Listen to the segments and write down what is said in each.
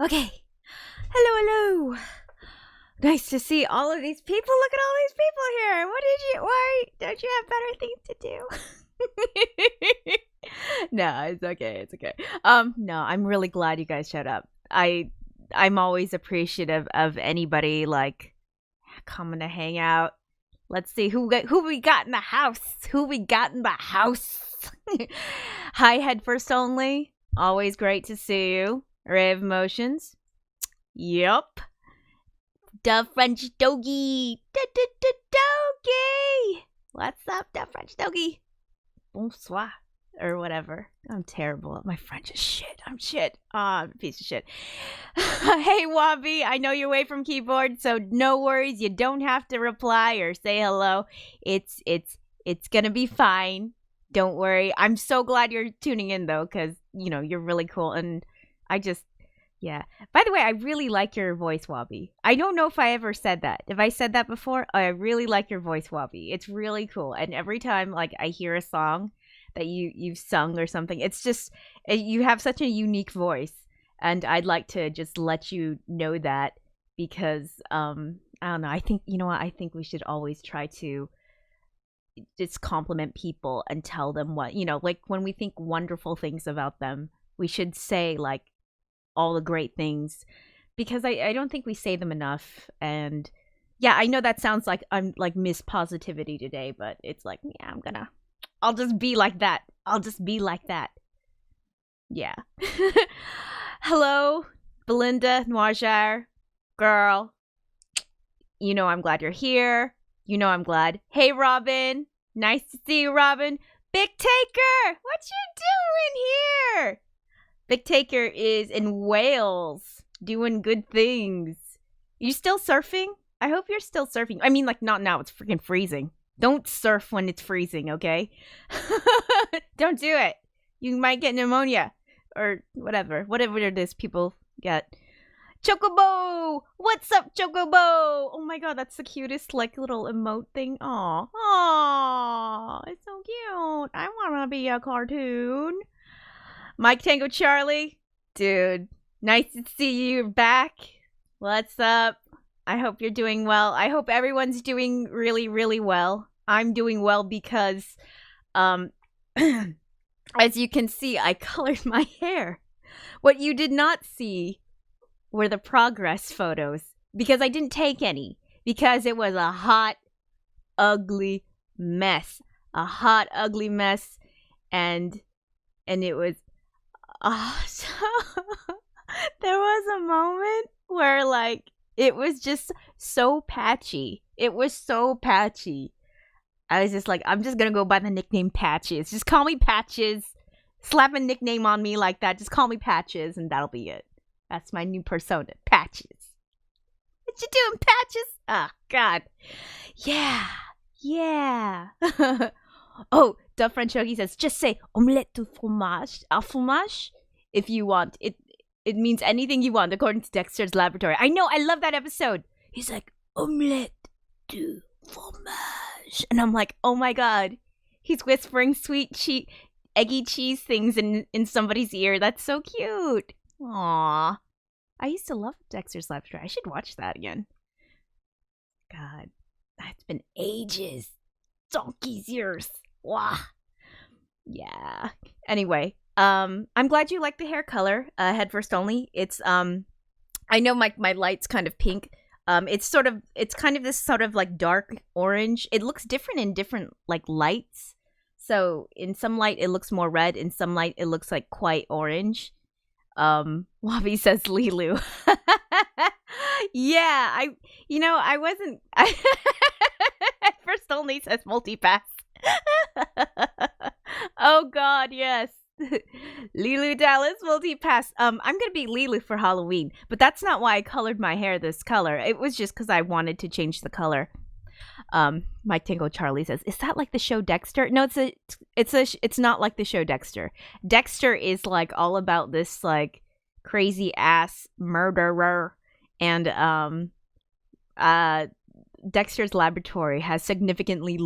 Okay. Hello. Nice to see all of these people. Look at all these people here. Why don't you have better things to do? No, it's okay. No, I'm really glad you guys showed up. I'm always appreciative of anybody like coming to hang out. Let's see who we got in the house. Hi, head first only. Always great to see you. Ray of Emotions. Yup. The French Doggy. Doggy. What's up, the French Doggy? Bonsoir. Or whatever. I'm terrible. My French is shit. I'm shit. I'm a piece of shit. Hey, Wabi. I know you're away from keyboard, so no worries. You don't have to reply or say hello. It's gonna be fine. Don't worry. I'm so glad you're tuning in, though, because, you're really cool. And yeah. By the way, I really like your voice, Wabi. I don't know if I ever said that. If I said that before, I really like your voice, Wabi. It's really cool. And every time, I hear a song that you've sung or something, it's just, you have such a unique voice. And I'd like to just let you know that because, I don't know. I think, I think we should always try to just compliment people and tell them what, when we think wonderful things about them, we should say, all the great things, because I don't think we say them enough. And yeah, I know that sounds like I'm Miss Positivity today, but it's I'll just be like that. Yeah. Hello, Belinda Noirgire, girl. I'm glad you're here. I'm glad. Hey, Robin. Nice to see you, Robin. Big Taker, what you doing here? Big Taker is in Wales doing good things. You still surfing? I hope you're still surfing. I mean, not now. It's freaking freezing. Don't surf when it's freezing, okay? Don't do it. You might get pneumonia or whatever it is people get. Chocobo! What's up, Chocobo? Oh my god, that's the cutest little emote thing. Aw, it's so cute. I wanna be a cartoon. Mike Tango Charlie, dude, nice to see you back. What's up? I hope you're doing well. I hope everyone's doing really, really well. I'm doing well because, as you can see, I colored my hair. What you did not see were the progress photos because I didn't take any because it was a hot, ugly mess. And it was, so there was a moment where it was just so patchy. I was just I'm just gonna go by the nickname Patches. Just call me Patches. Slap a nickname on me like that. Just call me Patches and that'll be it. That's my new persona, Patches. What you doing, Patches? Oh, God. Yeah. Oh, the French Yogi says, just say omelette du fromage. Au fromage? If you want. It means anything you want, according to Dexter's Laboratory. I know, I love that episode. He's like, omelette du fromage. And I'm like, oh my god. He's whispering sweet eggy cheese things in somebody's ear. That's so cute. Aww. I used to love Dexter's Laboratory. I should watch that again. God. That's been ages. Donkey's years. Wow. Yeah. Anyway, I'm glad you like the hair color. Head first only. It's I know my light's kind of pink. It's kind of this sort of dark orange. It looks different in different lights. So in some light it looks more red. In some light it looks quite orange. Wabi says Lilu. Yeah, I wasn't. At first only says multipass. Oh god, yes. Lilu Dallas multipass. I'm gonna be Lilu for Halloween, but that's not why I colored my hair this color. It was just because I wanted to change the color. Mike Tango Charlie says, "Is that like the show Dexter?" No, it's not like the show Dexter. Dexter is all about this crazy ass murderer, and Dexter's Laboratory has significantly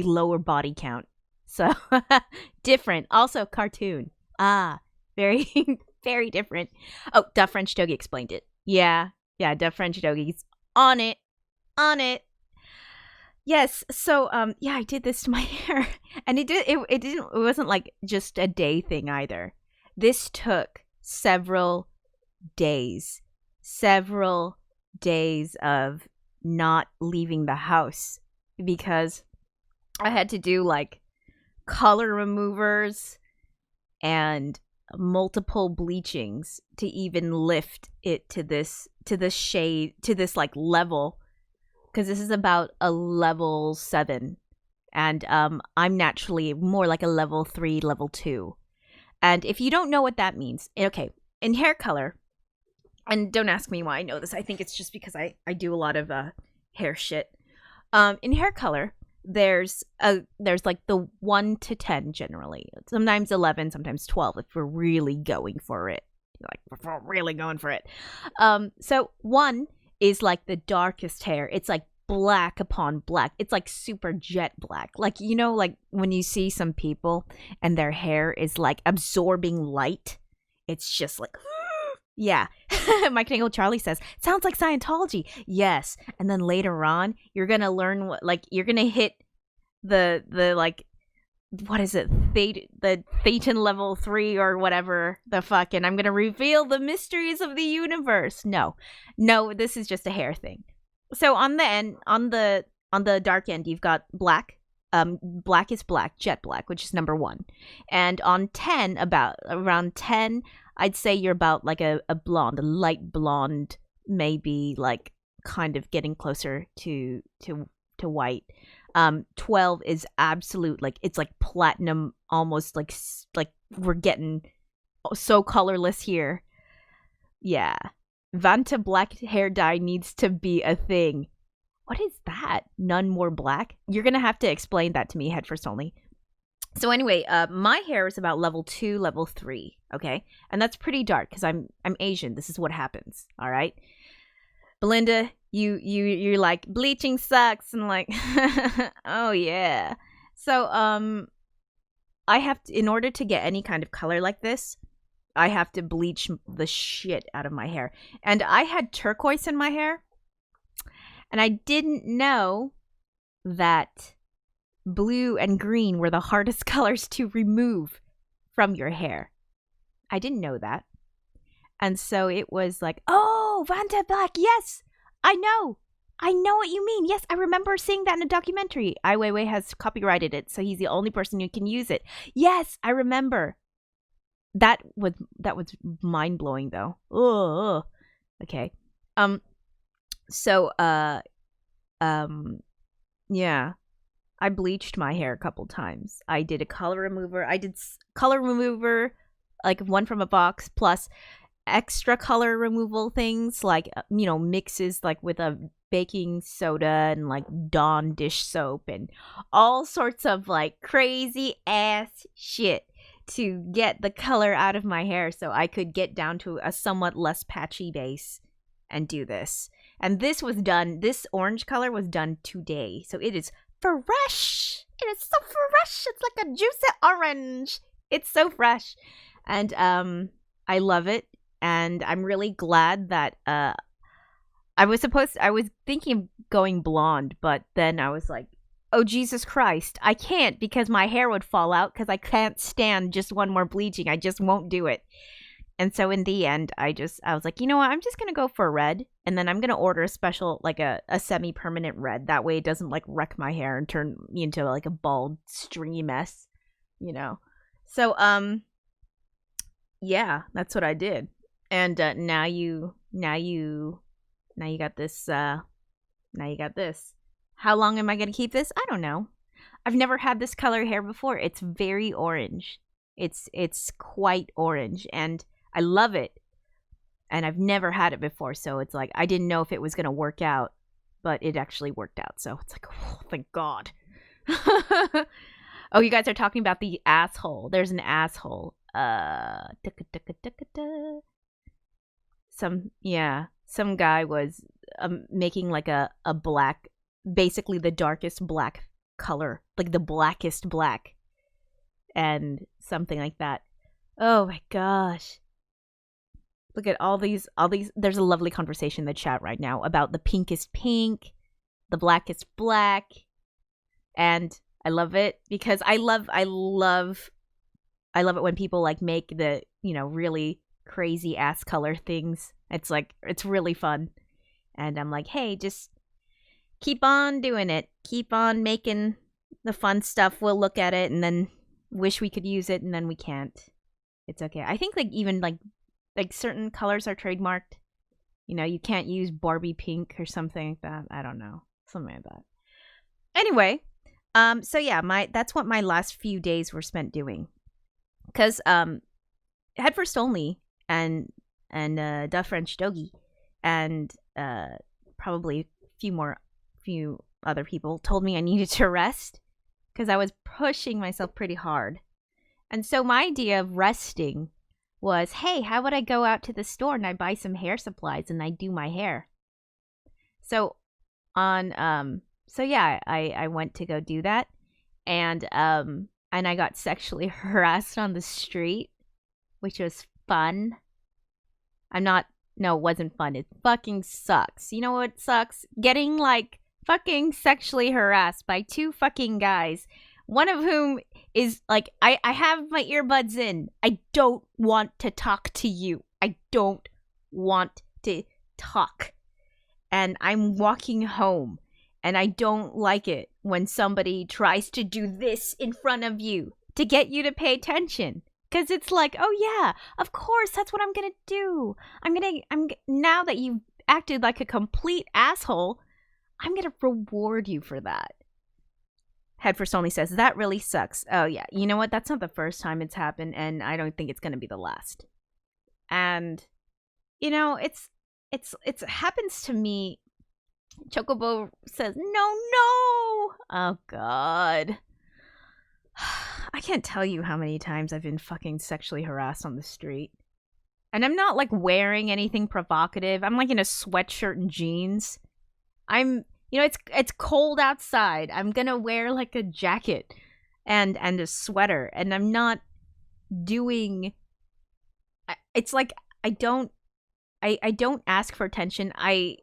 lower body count. So different. Also cartoon. Very Very different. Oh, Duff French Togi explained it. Yeah, Duff French Togi's on it. On it. Yes, so I did this to my hair. And it wasn't like just a day thing either. This took several days of not leaving the house because I had to do like color removers and multiple bleachings to even lift it to this shade, to this like level, because this is about a level 7 and I'm naturally more like a level 3, level 2. And if you don't know what that means, okay, in hair color, and don't ask me why I know this, I think it's just because I do a lot of hair shit. In hair color, there's like the 1 to 10 generally. Sometimes 11, sometimes 12 if we're really going for it. Like, we're really going for it. So 1 is like the darkest hair. It's like black upon black. It's like super jet black. Like, you know, like when you see some people and their hair is like absorbing light. It's just like... Yeah. Mike Dingle Charlie says, sounds like Scientology. Yes. And then later on, you're going to learn what, like, you're going to hit the like, what is it? The Thetan level 3 or whatever the fuck. And I'm going to reveal the mysteries of the universe. No, this is just a hair thing. So on the end, on the dark end, you've got black. Black is black, jet black, which is number 1. And on 10, around 10, I'd say you're about like a blonde, a light blonde, maybe like kind of getting closer to white. 12 is absolute, like it's like platinum, almost like we're getting so colorless here. Yeah. Vanta black hair dye needs to be a thing. What is that? None more black? You're going to have to explain that to me head first only. So anyway, my hair is about level 2, level 3, okay? And that's pretty dark because I'm Asian. This is what happens, all right? Belinda, you're like, bleaching sucks. And like, oh yeah. So, I have to, in order to get any kind of color like this, I have to bleach the shit out of my hair. And I had turquoise in my hair. And I didn't know that blue and green were the hardest colors to remove from your hair. I didn't know that. And so it was like, oh, Vanta Black, yes, I know what you mean. Yes, I remember seeing that in a documentary. Ai Weiwei has copyrighted it, so he's the only person who can use it. Yes, I remember. That was mind-blowing, though. Oh, okay. So, yeah. I bleached my hair a couple times. I did a color remover. Like one from a box, plus extra color removal things, like, you know, mixes like with a baking soda and like Dawn dish soap and all sorts of like crazy ass shit to get the color out of my hair so I could get down to a somewhat less patchy base and do this. And this orange color was done today. So it is fresh. It is so fresh. It's like a juicy orange. It's so fresh. And I love it. And I'm really glad that I was thinking of going blonde, but then I was like, oh, Jesus Christ, I can't because my hair would fall out because I can't stand just one more bleaching. I just won't do it. And so in the end, I was like, you know what? I'm just going to go for a red. And then I'm going to order a special, like a semi-permanent red. That way it doesn't like wreck my hair and turn me into like a bald, stringy mess, you know? So, yeah, that's what I did. And now you got this, How long am I going to keep this? I don't know. I've never had this color hair before. It's very orange. It's quite orange, and I love it. And I've never had it before, so it's like I didn't know if it was going to work out, but it actually worked out. So it's like, oh, thank God. Oh, you guys are talking about the asshole. There's an asshole. Some guy was making like a black, basically the darkest black color, like the blackest black, and something like that. Oh my gosh. Look at all these. There's a lovely conversation in the chat right now about the pink is pink, the black is black, and I love it because I love it when people like make the, really crazy ass color things. It's like, it's really fun. And I'm like, hey, just keep on doing it. Keep on making the fun stuff. We'll look at it and then wish we could use it and then we can't. It's okay. I think like even like certain colors are trademarked. You can't use Barbie pink or something like that. I don't know. Something like that. Anyway, so yeah, that's what my last few days were spent doing. Cause Headfirst Only and Da French Doggy and probably a few other people told me I needed to rest because I was pushing myself pretty hard. And so my idea of resting was, hey, how would I go out to the store and I buy some hair supplies and I do my hair? So I went to go do that, and I got sexually harassed on the street, which was fun. No, it wasn't fun. It fucking sucks. You know what sucks? Getting like fucking sexually harassed by two fucking guys. One of whom is like, I have my earbuds in. I don't want to talk to you. I don't want to talk. And I'm walking home. And I don't like it when somebody tries to do this in front of you to get you to pay attention. Because it's like, oh yeah, of course, that's what I'm going to do. Now that you've acted like a complete asshole, I'm going to reward you for that. Headfirst Only says, that really sucks. Oh yeah, you know what? That's not the first time it's happened, and I don't think it's going to be the last. And, it's happens to me. Chocobo says, no. Oh, God. I can't tell you how many times I've been fucking sexually harassed on the street. And I'm not, like, wearing anything provocative. I'm, like, in a sweatshirt and jeans. It's cold outside. I'm gonna wear, like, a jacket and a sweater. And I'm not doing... It's like, I don't ask for attention. I'm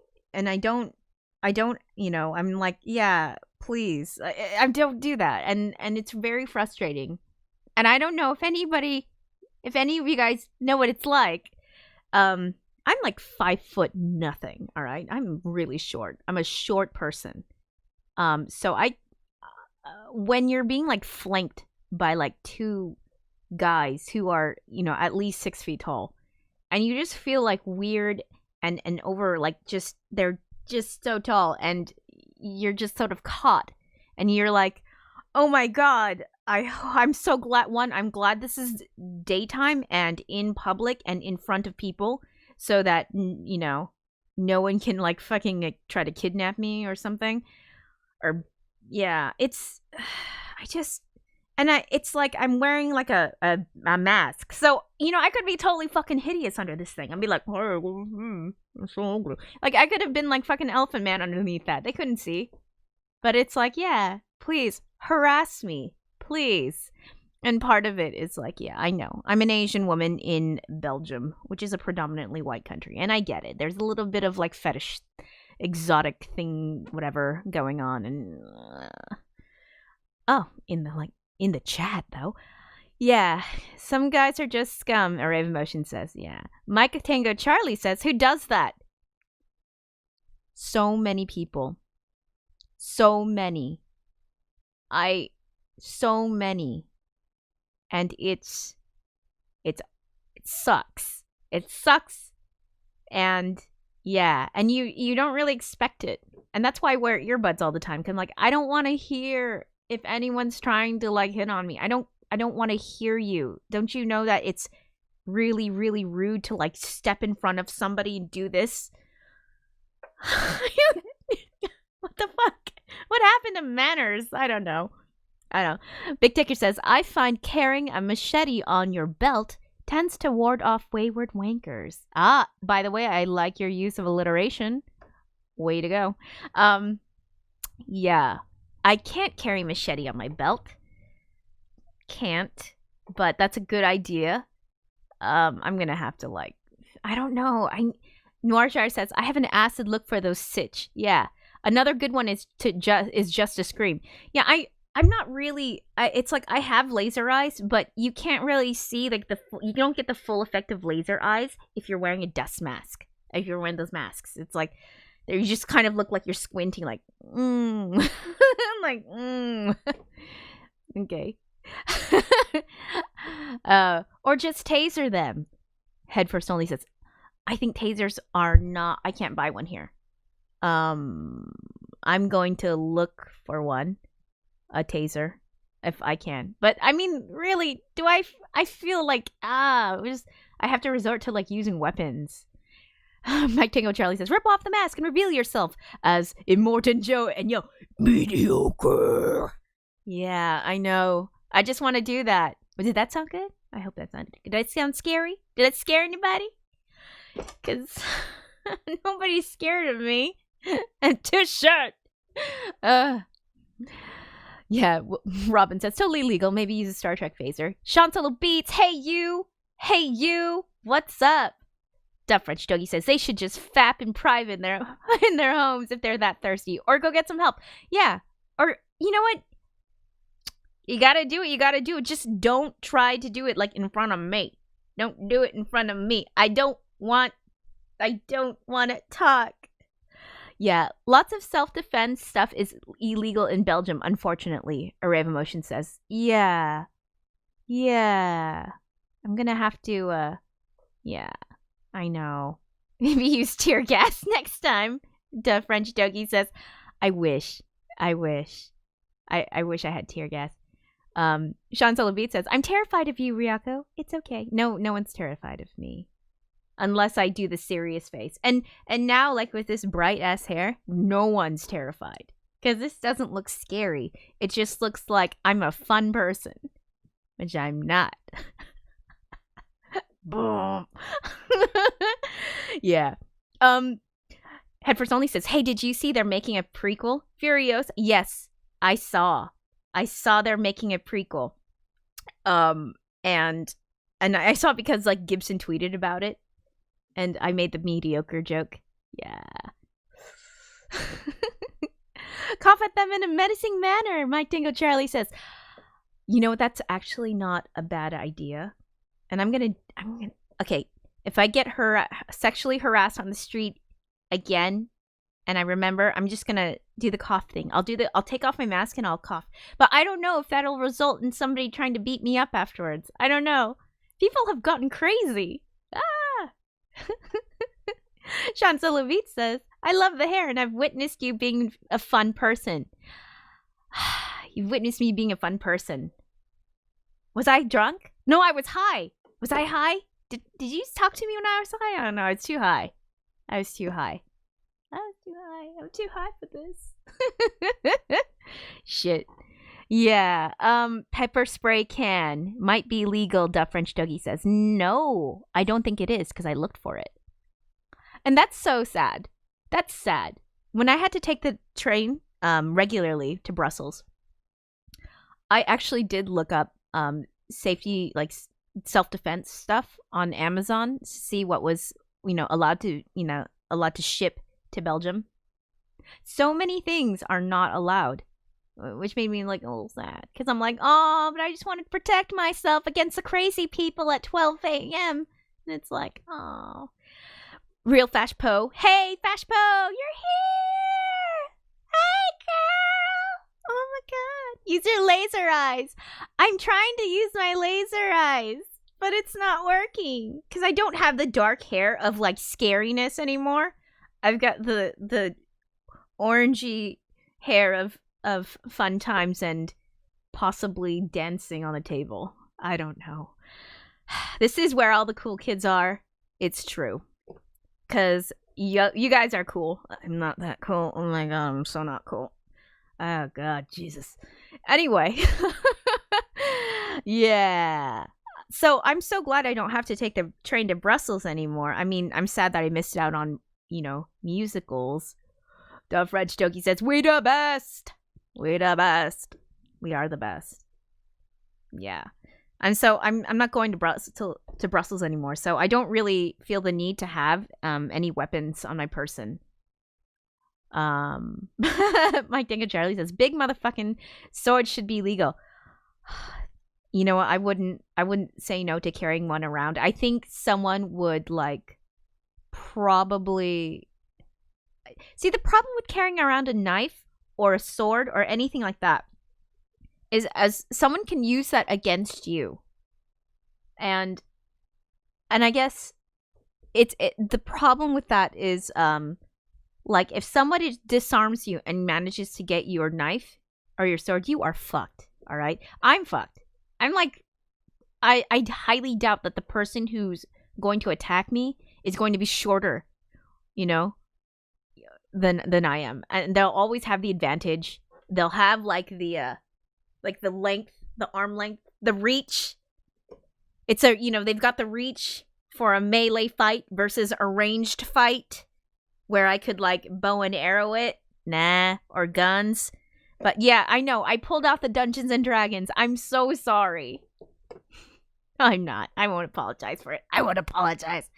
like, yeah, please. I don't do that. And it's very frustrating. And I don't know if any of you guys know what it's like. I'm like 5'0" nothing. All right. I'm really short. I'm a short person. So when you're being like flanked by like two guys who are, at least 6 feet tall, and you just feel like weird and over, like, they're just so tall, and you're just sort of caught, and you're like, oh my God, I'm so glad. One, I'm glad this is daytime and in public and in front of people, so that no one can like fucking like, try to kidnap me or something. Or yeah, it's it's like I'm wearing like a mask, so I could be totally fucking hideous under this thing. I'd be like, so ugly. Like I could have been like fucking Elephant Man underneath that. They couldn't see, but it's like, yeah, please harass me, please. And part of it is like, yeah, I know I'm an Asian woman in Belgium, which is a predominantly white country, and I get it. There's a little bit of like fetish, exotic thing, whatever going on, and in the chat, though. Yeah, some guys are just scum, a Rave Emotion says. Yeah. Mike Tango Charlie says, who does that? So many people. So many. So many. And it sucks. It sucks. And yeah, and you don't really expect it. And that's why I wear earbuds all the time. Because I'm like, I don't want to hear if anyone's trying to like hit on me. I don't want to hear you. Don't you know that it's really, really rude to like step in front of somebody and do this? What the fuck? What happened to manners? I don't know. Big Ticker says, I find carrying a machete on your belt tends to ward off wayward wankers. Ah, by the way, I like your use of alliteration. Way to go. Yeah. I can't carry machete on my belt. Can't. But that's a good idea. I'm gonna have to like I don't know. Noirshire says, I have an acid look for those sitch. Yeah. Another good one is just a scream. Yeah, I'm not really. It's like I have laser eyes, but you can't really see like you don't get the full effect of laser eyes if you're wearing a dust mask. If you're wearing those masks, it's like you just kind of look like you're squinting, like I'm like okay. Or just taser them. Head first only says, I think tasers are not. I can't buy one here. I'm going to look for one, a taser, if I can. But I mean, really, do I feel like I have to resort to like using weapons. Mike Tango Charlie says, rip off the mask and reveal yourself as Immortan Joe and yo mediocre. Yeah, I know. I just want to do that. But did that sound good? I hope that sounded good. Did it sound scary? Did it scare anybody? Because nobody's scared of me. I'm too short. Yeah, Robin says, totally legal. Maybe use a Star Trek phaser. Chantal Beats, hey you, what's up? Duff French Doggy says they should just fap in private in their homes if they're that thirsty, or go get some help. Yeah, or you know what? You gotta do what you gotta do. Just don't try to do it like in front of me. Don't do it in front of me. I don't want to talk. Yeah, lots of self-defense stuff is illegal in Belgium, unfortunately, Array of Emotion says. Yeah. I'm gonna have to, yeah, I know. Maybe use tear gas next time, the French Doggy says. I wish I had tear gas. Sean Solobit says, I'm terrified of you, Ryako. It's okay. No one's terrified of me. Unless I do the serious face. And now, like with this bright ass hair, no one's terrified. Because this doesn't look scary. It just looks like I'm a fun person. Which I'm not. Boom. Yeah. Headfirst Only says, hey, did you see they're making a prequel? Furious? Yes, I saw they're making a prequel. And I saw it because like Gibson tweeted about it. And I made the mediocre joke. Yeah. Cough at them in a menacing manner, Mike Dingo Charlie says. You know, that's actually not a bad idea. And I'm gonna okay, if I get sexually harassed on the street again, and I remember, I'm just gonna do the cough thing. I'll take off my mask and I'll cough. But I don't know if that'll result in somebody trying to beat me up afterwards. I don't know. People have gotten crazy. Sean Solovit says, I love the hair and I've witnessed you being a fun person. You've witnessed me being a fun person. Was I drunk? No, I was high. Was I high? Did you talk to me when I was high? I don't know. I was too high. I'm too high for this. Shit. Yeah. Pepper spray can might be legal, Duff French Doggy says. No, I don't think it is because I looked for it. And that's so sad. That's sad. When I had to take the train regularly to Brussels, I actually did look up safety, like self-defense stuff on Amazon to see what was, allowed to ship to Belgium. So many things are not allowed, which made me like a little sad because I'm like, oh, but I just want to protect myself against the crazy people at 12 a.m. And it's like, oh. Real Fashpo. Hey, Fashpo, you're here. Hey, girl. Oh my God. Use your laser eyes. I'm trying to use my laser eyes, but it's not working because I don't have the dark hair of like scariness anymore. I've got the orangey hair of fun times and possibly dancing on the table. I don't know. This is where all the cool kids are. It's true. Because you guys are cool. I'm not that cool. Oh my God, I'm so not cool. Oh God, Jesus. Anyway. Yeah. So I'm so glad I don't have to take the train to Brussels anymore. I mean, I'm sad that I missed out on, musicals. The French Doki says, we the best. We the best. We are the best. Yeah. And so I'm not going to Brussels anymore. So I don't really feel the need to have any weapons on my person. Mike Dinka Charlie says big motherfucking sword should be legal. You know what? I wouldn't say no to carrying one around. I think someone would like probably see the problem with carrying around a knife or a sword or anything like that is as someone can use that against you. And I guess the problem with that is like if somebody disarms you and manages to get your knife or your sword, you are fucked. All right? I'm fucked. I'm like I highly doubt that the person who's going to attack me is going to be shorter, you know, than I am. And they'll always have the advantage. They'll have like the length, the arm length, the reach. It's they've got the reach for a melee fight versus a ranged fight where I could like bow and arrow it. Nah, or guns. But yeah, I know. I pulled out the Dungeons and Dragons. I'm so sorry. I'm not. I won't apologize for it. I won't apologize.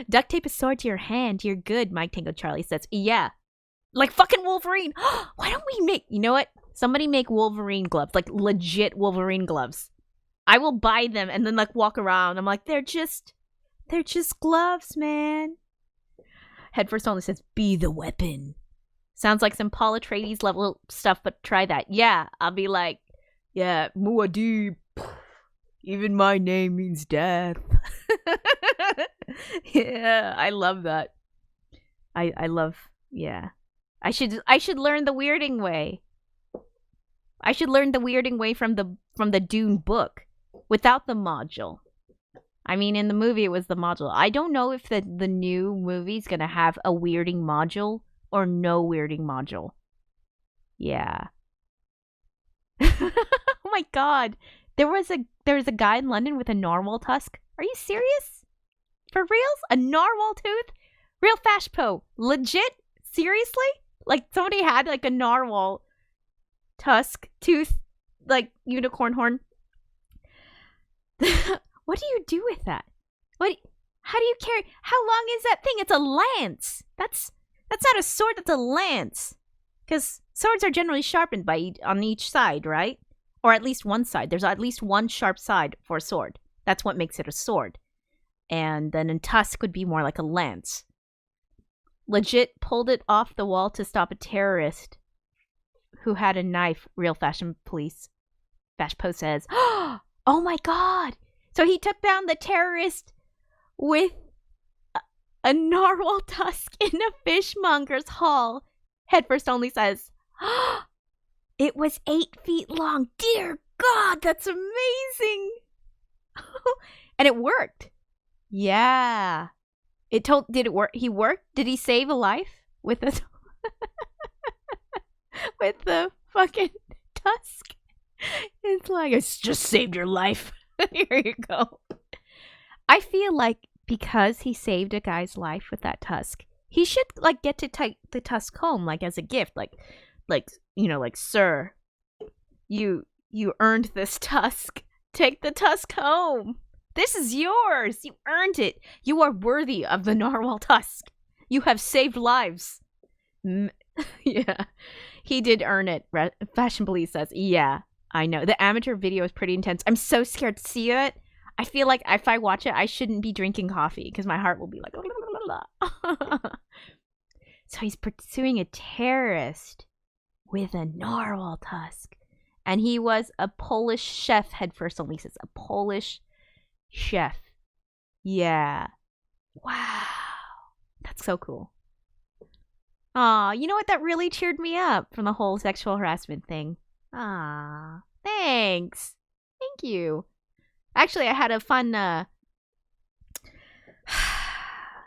Duct tape a sword to your hand. You're good, Mike Tango Charlie says. Yeah. Like fucking Wolverine. Why don't we make... You know what? Somebody make Wolverine gloves. Like legit Wolverine gloves. I will buy them and then like walk around. I'm like, they're just gloves, man. Headfirst only says, be the weapon. Sounds like some Paul Atreides level stuff, but try that. Yeah, I'll be like, yeah, Muad'Dib. Even my name means death. Yeah, I love that. I love, yeah. I should learn the weirding way. I should learn the weirding way from the Dune book without the module. I mean, in the movie it was the module. I don't know if the new movie's gonna have a weirding module or no weirding module. Yeah. Oh my god. There was a guy in London with a narwhal tusk. Are you serious? For reals? A narwhal tooth? Real fashpo. Legit? Seriously? Like somebody had like a narwhal tusk tooth, like unicorn horn. What do you do with that? How do you carry? How long is that thing? It's a lance. That's not a sword. That's a lance. Because swords are generally sharpened on each side, right? Or at least one side. There's at least one sharp side for a sword. That's what makes it a sword. And then a tusk would be more like a lance. Legit pulled it off the wall to stop a terrorist who had a knife. Real fashion police. Fashpo says, oh my god! So he took down the terrorist with a narwhal tusk in a fishmonger's hall. Headfirst only says, it was 8 feet long. Dear God, that's amazing. And it worked. Yeah. Did it work? He worked? Did he save a life with the with the fucking tusk? It's like, it's just saved your life. Here you go. I feel like because he saved a guy's life with that tusk, he should like get to take the tusk home, like as a gift, like sir, you earned this tusk. Take the tusk home. This is yours. You earned it. You are worthy of the narwhal tusk. You have saved lives. Yeah, he did earn it. Fashion Police says, yeah, I know. The amateur video is pretty intense. I'm so scared to see it. I feel like if I watch it, I shouldn't be drinking coffee because my heart will be like, So he's pursuing a terrorist with a narwhal tusk. And he was a Polish chef, Headfirst only says. A Polish chef. Yeah. Wow. That's so cool. Aw, you know what? That really cheered me up from the whole sexual harassment thing. Ah, thanks. Thank you. Actually, I had a fun,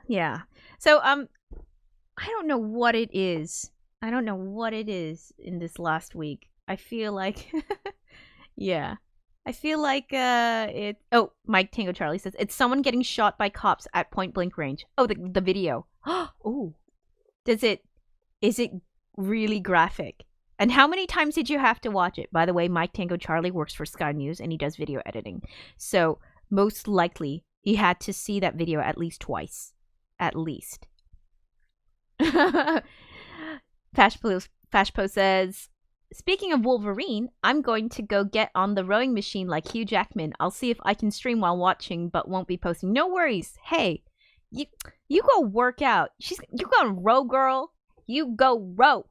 yeah. So, I don't know what it is. I don't know what it is in this last week. I feel like, yeah. I feel like, oh, Mike Tango Charlie says, it's someone getting shot by cops at point blank range. Oh, the video. Oh. Is it really graphic? And how many times did you have to watch it? By the way, Mike Tango Charlie works for Sky News and he does video editing. So most likely he had to see that video at least twice. At least. Fashpo says, speaking of Wolverine, I'm going to go get on the rowing machine like Hugh Jackman. I'll see if I can stream while watching, but won't be posting. No worries. Hey, you go work out. You go row, girl. You go row.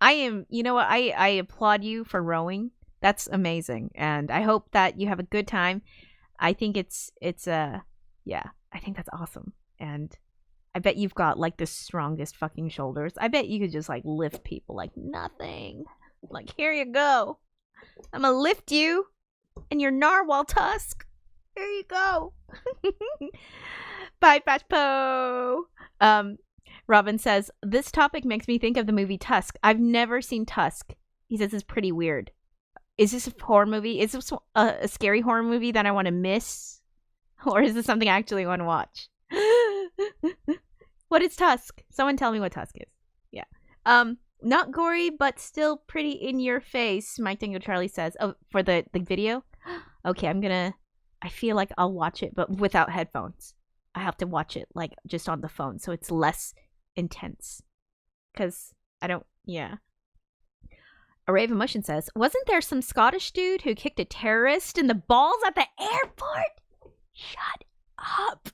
You know what? I applaud you for rowing. That's amazing. And I hope that you have a good time. I think I think that's awesome. And I bet you've got like the strongest fucking shoulders. I bet you could just like lift people like nothing. Like, here you go. I'm gonna lift you and your narwhal tusk. Here you go. Bye, Fashpo. Robin says, this topic makes me think of the movie Tusk. I've never seen Tusk. He says it's pretty weird. Is this a horror movie? Is this a scary horror movie that I want to miss? Or is this something I actually want to watch? What is Tusk? Someone tell me what Tusk is. Yeah. Not gory, but still pretty in your face, Mike Dingo Charlie says. Oh, for the video? Okay, I feel like I'll watch it, but without headphones. I have to watch it, like, just on the phone, so it's less intense. Because Array of Emotion says, wasn't there some Scottish dude who kicked a terrorist in the balls at the airport? Shut up.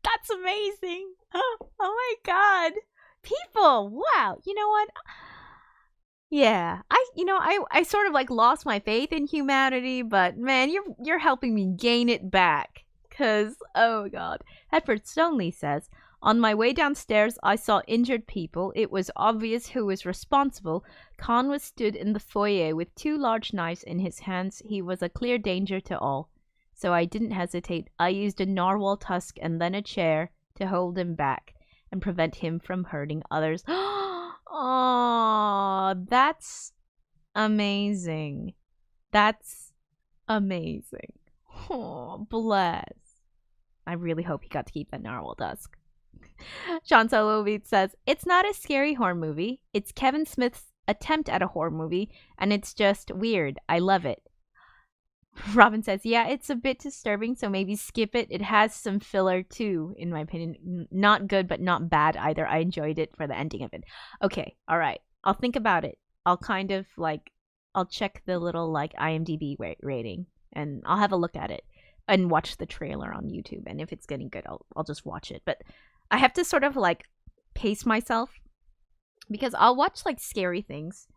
That's amazing. Oh my god. People, wow. You know what? Yeah. I sort of like lost my faith in humanity, but man, you're helping me gain it back. Cause, oh my god. Hedford Stoneley says, on my way downstairs, I saw injured people. It was obvious who was responsible. Khan was stood in the foyer with 2 large knives in his hands. He was a clear danger to all. So I didn't hesitate. I used a narwhal tusk and then a chair to hold him back and prevent him from hurting others. Oh, that's amazing. That's amazing. Oh, bless. I really hope he got to keep that narwhal tusk. Sean Solo Beat says, it's not a scary horror movie. It's Kevin Smith's attempt at a horror movie, and it's just weird. I love it. Robin says, yeah, it's a bit disturbing, so maybe skip it. It has some filler, too, in my opinion. Not good, but not bad either. I enjoyed it for the ending of it. Okay, all right. I'll think about it. I'll kind of, like, I'll check the little, like, IMDb rating, and I'll have a look at it and watch the trailer on YouTube. And if it's getting good, I'll just watch it. But I have to sort of, like, pace myself because I'll watch, like, scary things.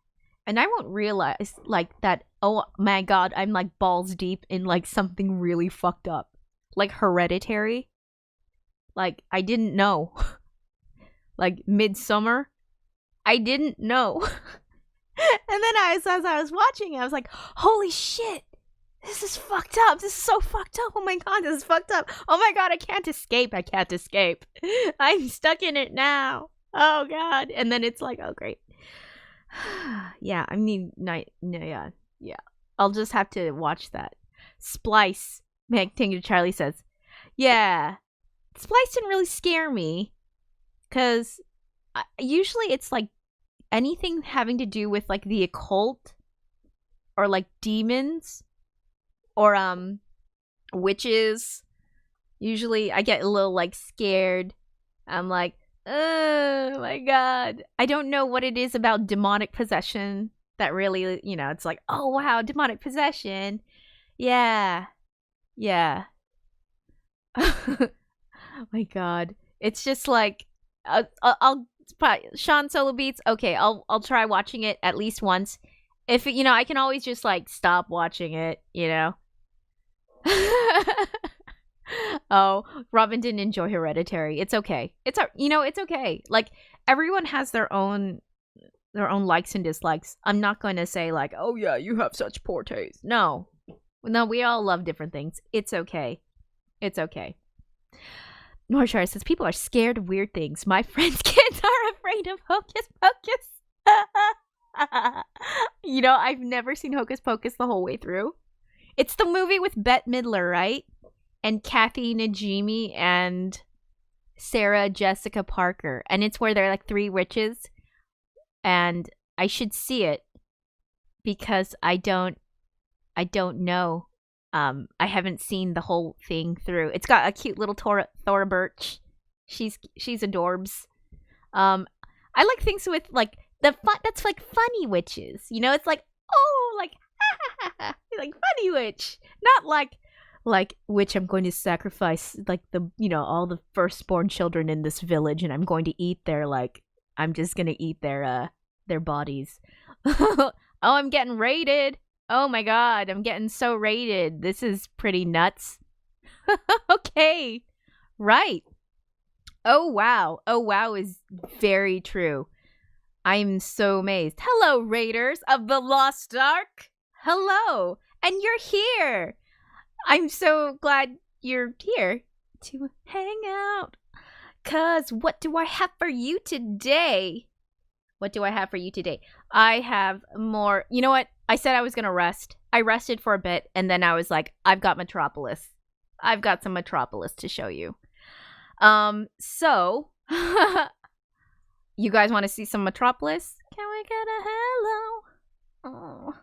And I won't realize, like, that, oh my god, I'm, like, balls deep in, like, something really fucked up. Like, Hereditary. Like, I didn't know. Like, Midsummer. I didn't know. And then as I was watching it, I was like, holy shit. This is fucked up. This is so fucked up. Oh my god, this is fucked up. Oh my god, I can't escape. I can't escape. I'm stuck in it now. Oh god. And then it's like, oh great. Yeah, I mean, yeah. I'll just have to watch that. Splice. Meg Tinker Charlie says, yeah, Splice didn't really scare me. Because usually it's like anything having to do with like the occult or like demons or witches. Usually I get a little like scared. I'm like, oh my god. I don't know what it is about demonic possession that really, you know, it's like, oh wow, demonic possession. Yeah. Oh my god. It's just like I'll Sean Solo Beats. Okay, I'll try watching it at least once. If you know, I can always just like stop watching it, you know. Oh, Robin didn't enjoy Hereditary. It's okay. It's okay. Like everyone has their own likes and dislikes. I'm not going to say like, oh yeah, you have such poor taste. No, we all love different things. It's okay. Norshire says people are scared of weird things. My friends' kids are afraid of Hocus Pocus. You know, I've never seen Hocus Pocus the whole way through. It's the movie with Bette Midler, right? And Kathy Najimy and Sarah Jessica Parker. And it's where they're like 3 witches. And I should see it because I don't know. I haven't seen the whole thing through. It's got a cute little Thora Birch. She's adorbs. I like things with like the fun. That's like funny witches. You know, it's like like like funny witch, not like witch. I'm going to sacrifice like the all the firstborn children in this village, and I'm going to eat their I'm just gonna eat their bodies. Oh, I'm getting raided. Oh my god, I'm getting so raided. This is pretty nuts. Okay. Right. Oh wow is very true. I'm so amazed. Hello, Raiders of the Lost Ark. Hello. And you're here. I'm so glad you're here to hang out. 'Cause what do I have for you today? I have more. You know what? I said I was going to rest. I rested for a bit, and then I was like, I've got Metropolis. I've got some Metropolis to show you. So, you guys want to see some Metropolis? Can we get a hello? Oh,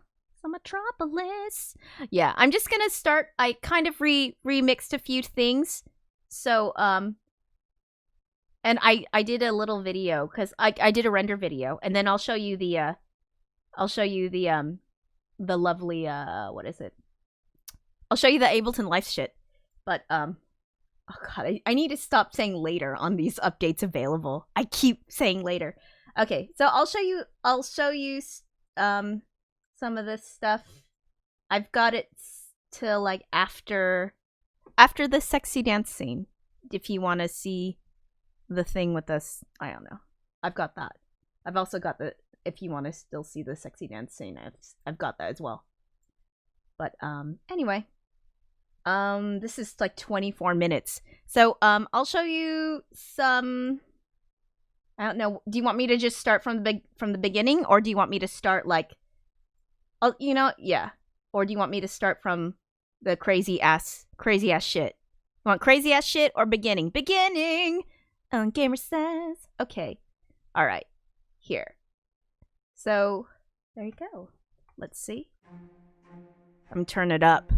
some Metropolis. Yeah, I'm just going to start. I kind of remixed a few things. So, and I did a little video because I did a render video, and then I'll show you the lovely what is it? I'll show you the Ableton Life shit. But oh god, I need to stop saying later on these updates available. I keep saying later. Okay, so I'll show you some of this stuff. I've got it till like after the sexy dance scene. If you want to see the thing with us, I don't know. I've got that. I've also got the if you want to still see the sexy dance scene, I've got that as well. But anyway, this is like 24 minutes. So I'll show you some. I don't know. Do you want me to just start from the beginning, or do you want me to start like, oh, yeah, or do you want me to start from the crazy ass shit? You want crazy ass shit or beginning? Beginning. Gamer says. Okay. All right. Here. So, there you go. Let's see. I'm turning it up.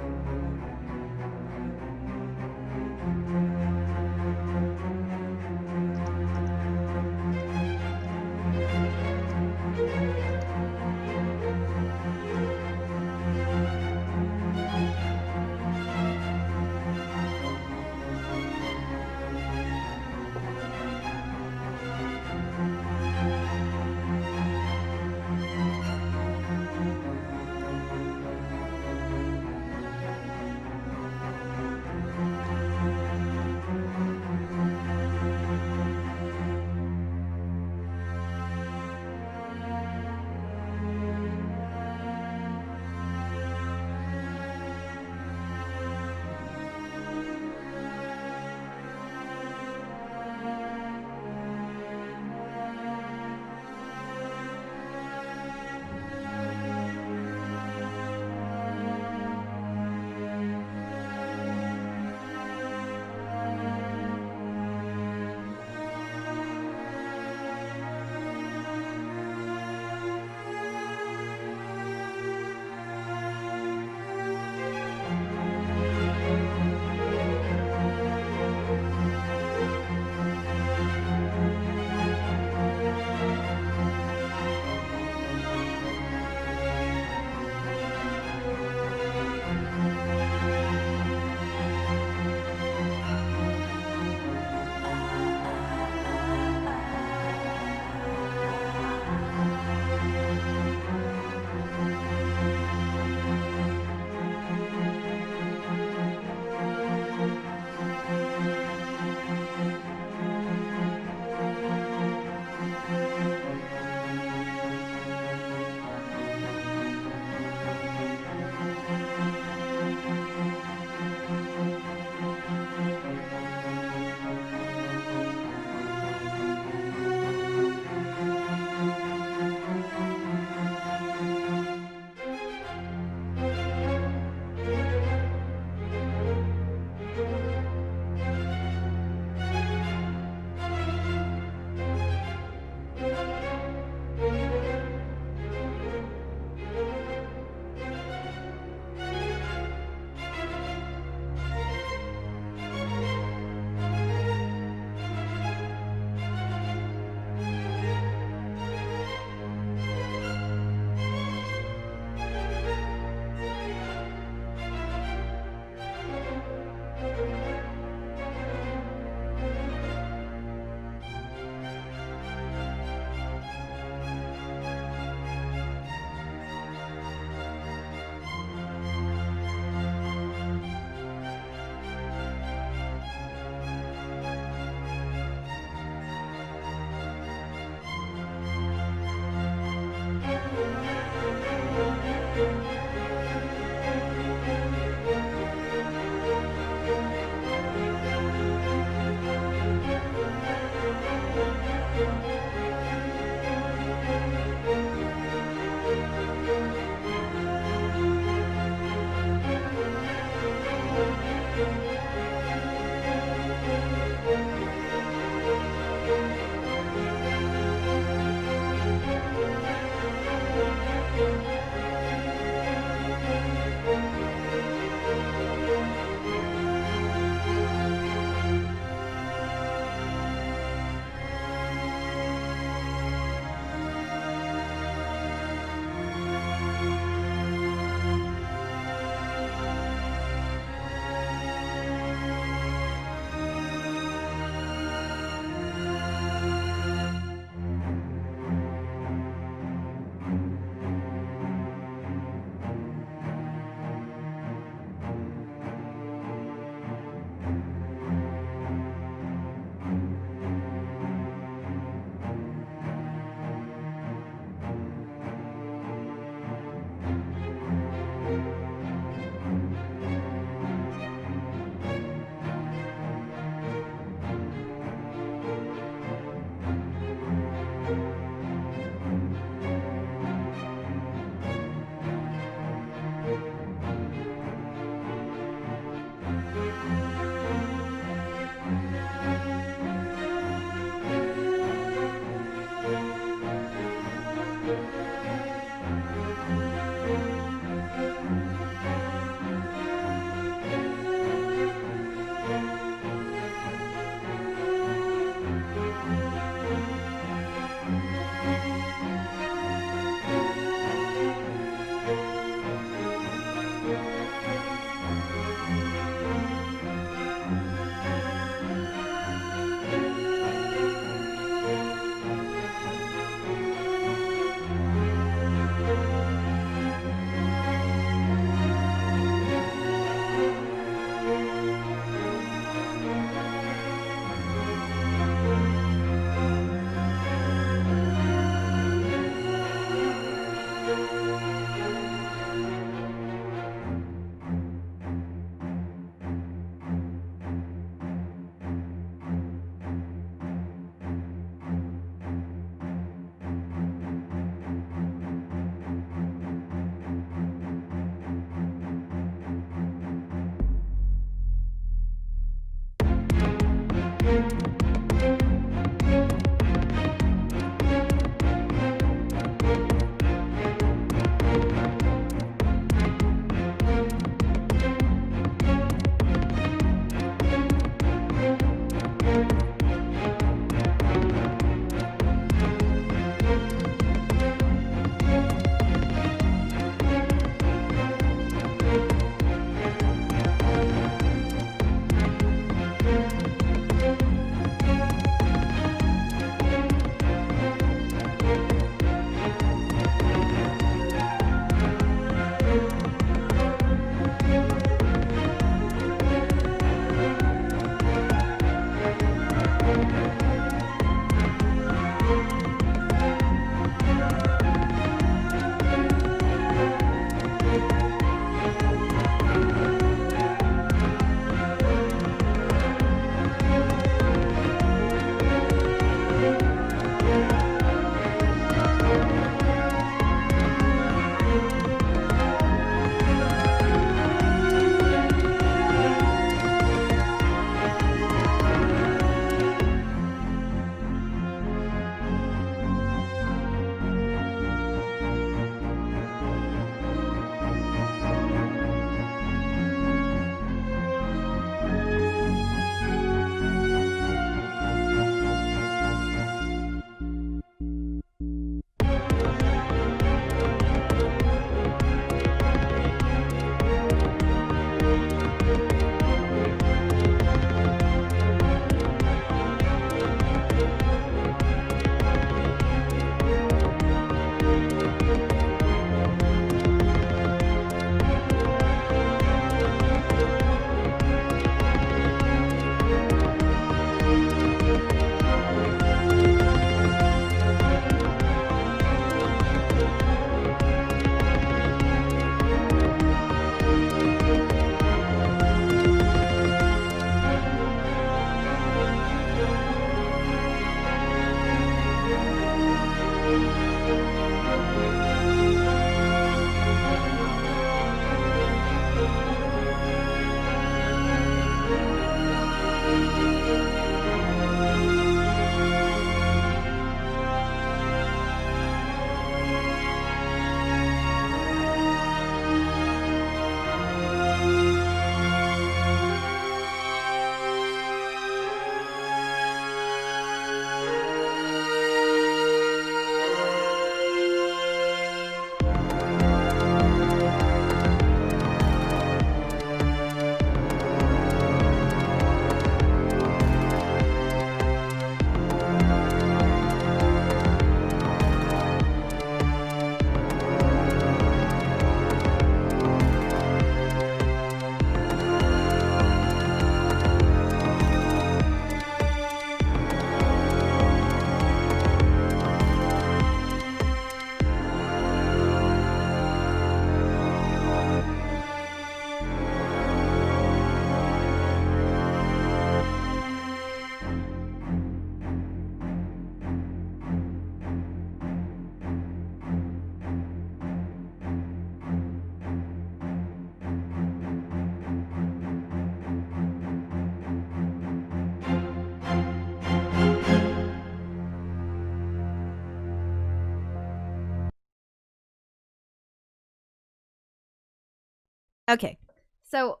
Okay. So,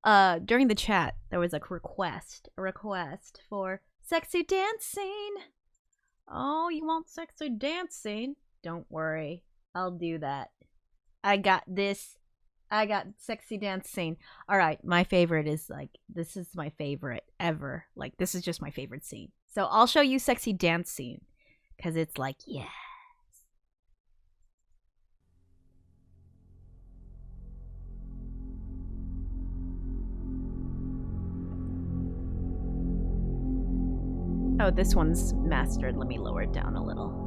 during the chat, there was a request for sexy dancing. Oh, you want sexy dancing? Don't worry. I'll do that. I got this. I got sexy dancing. All right, my favorite is this is my favorite ever. Like, this is just my favorite scene. So I'll show you sexy dancing because it's like, yeah. Oh, this one's mastered. Let me lower it down a little.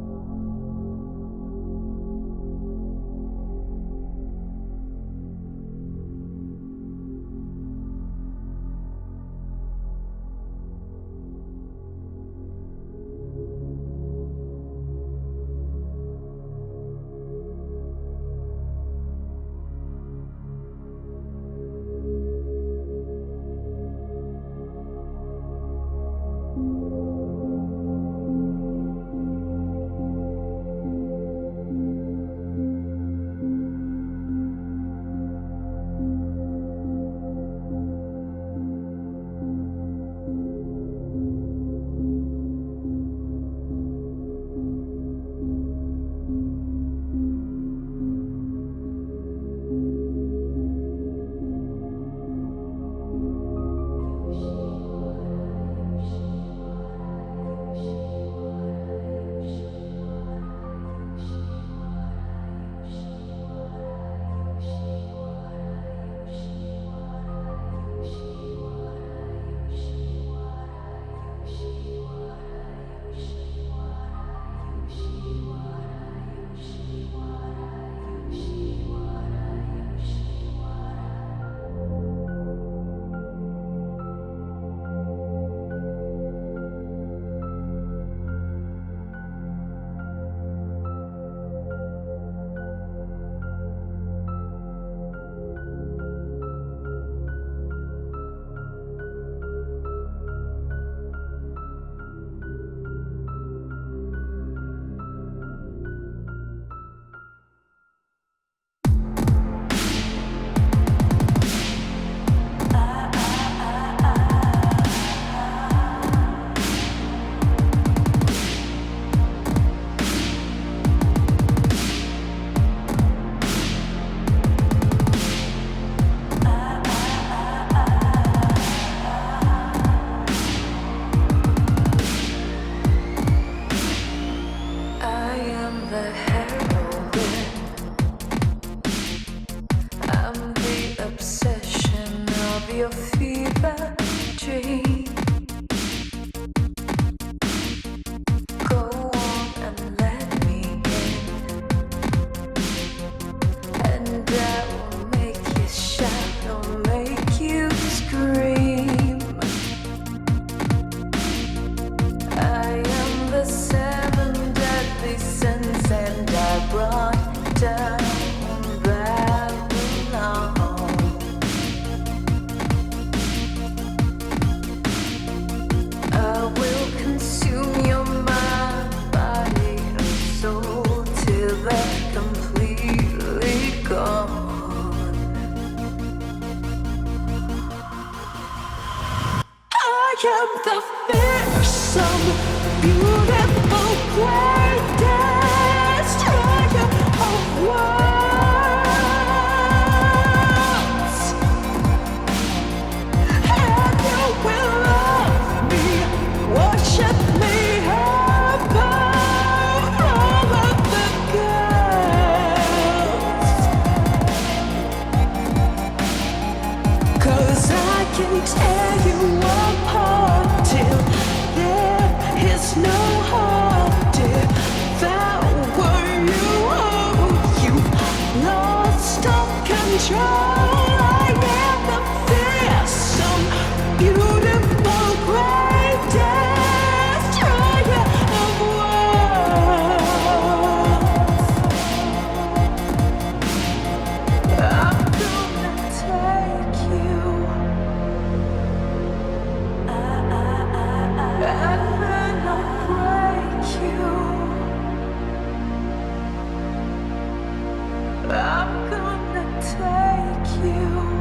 I'm gonna take you.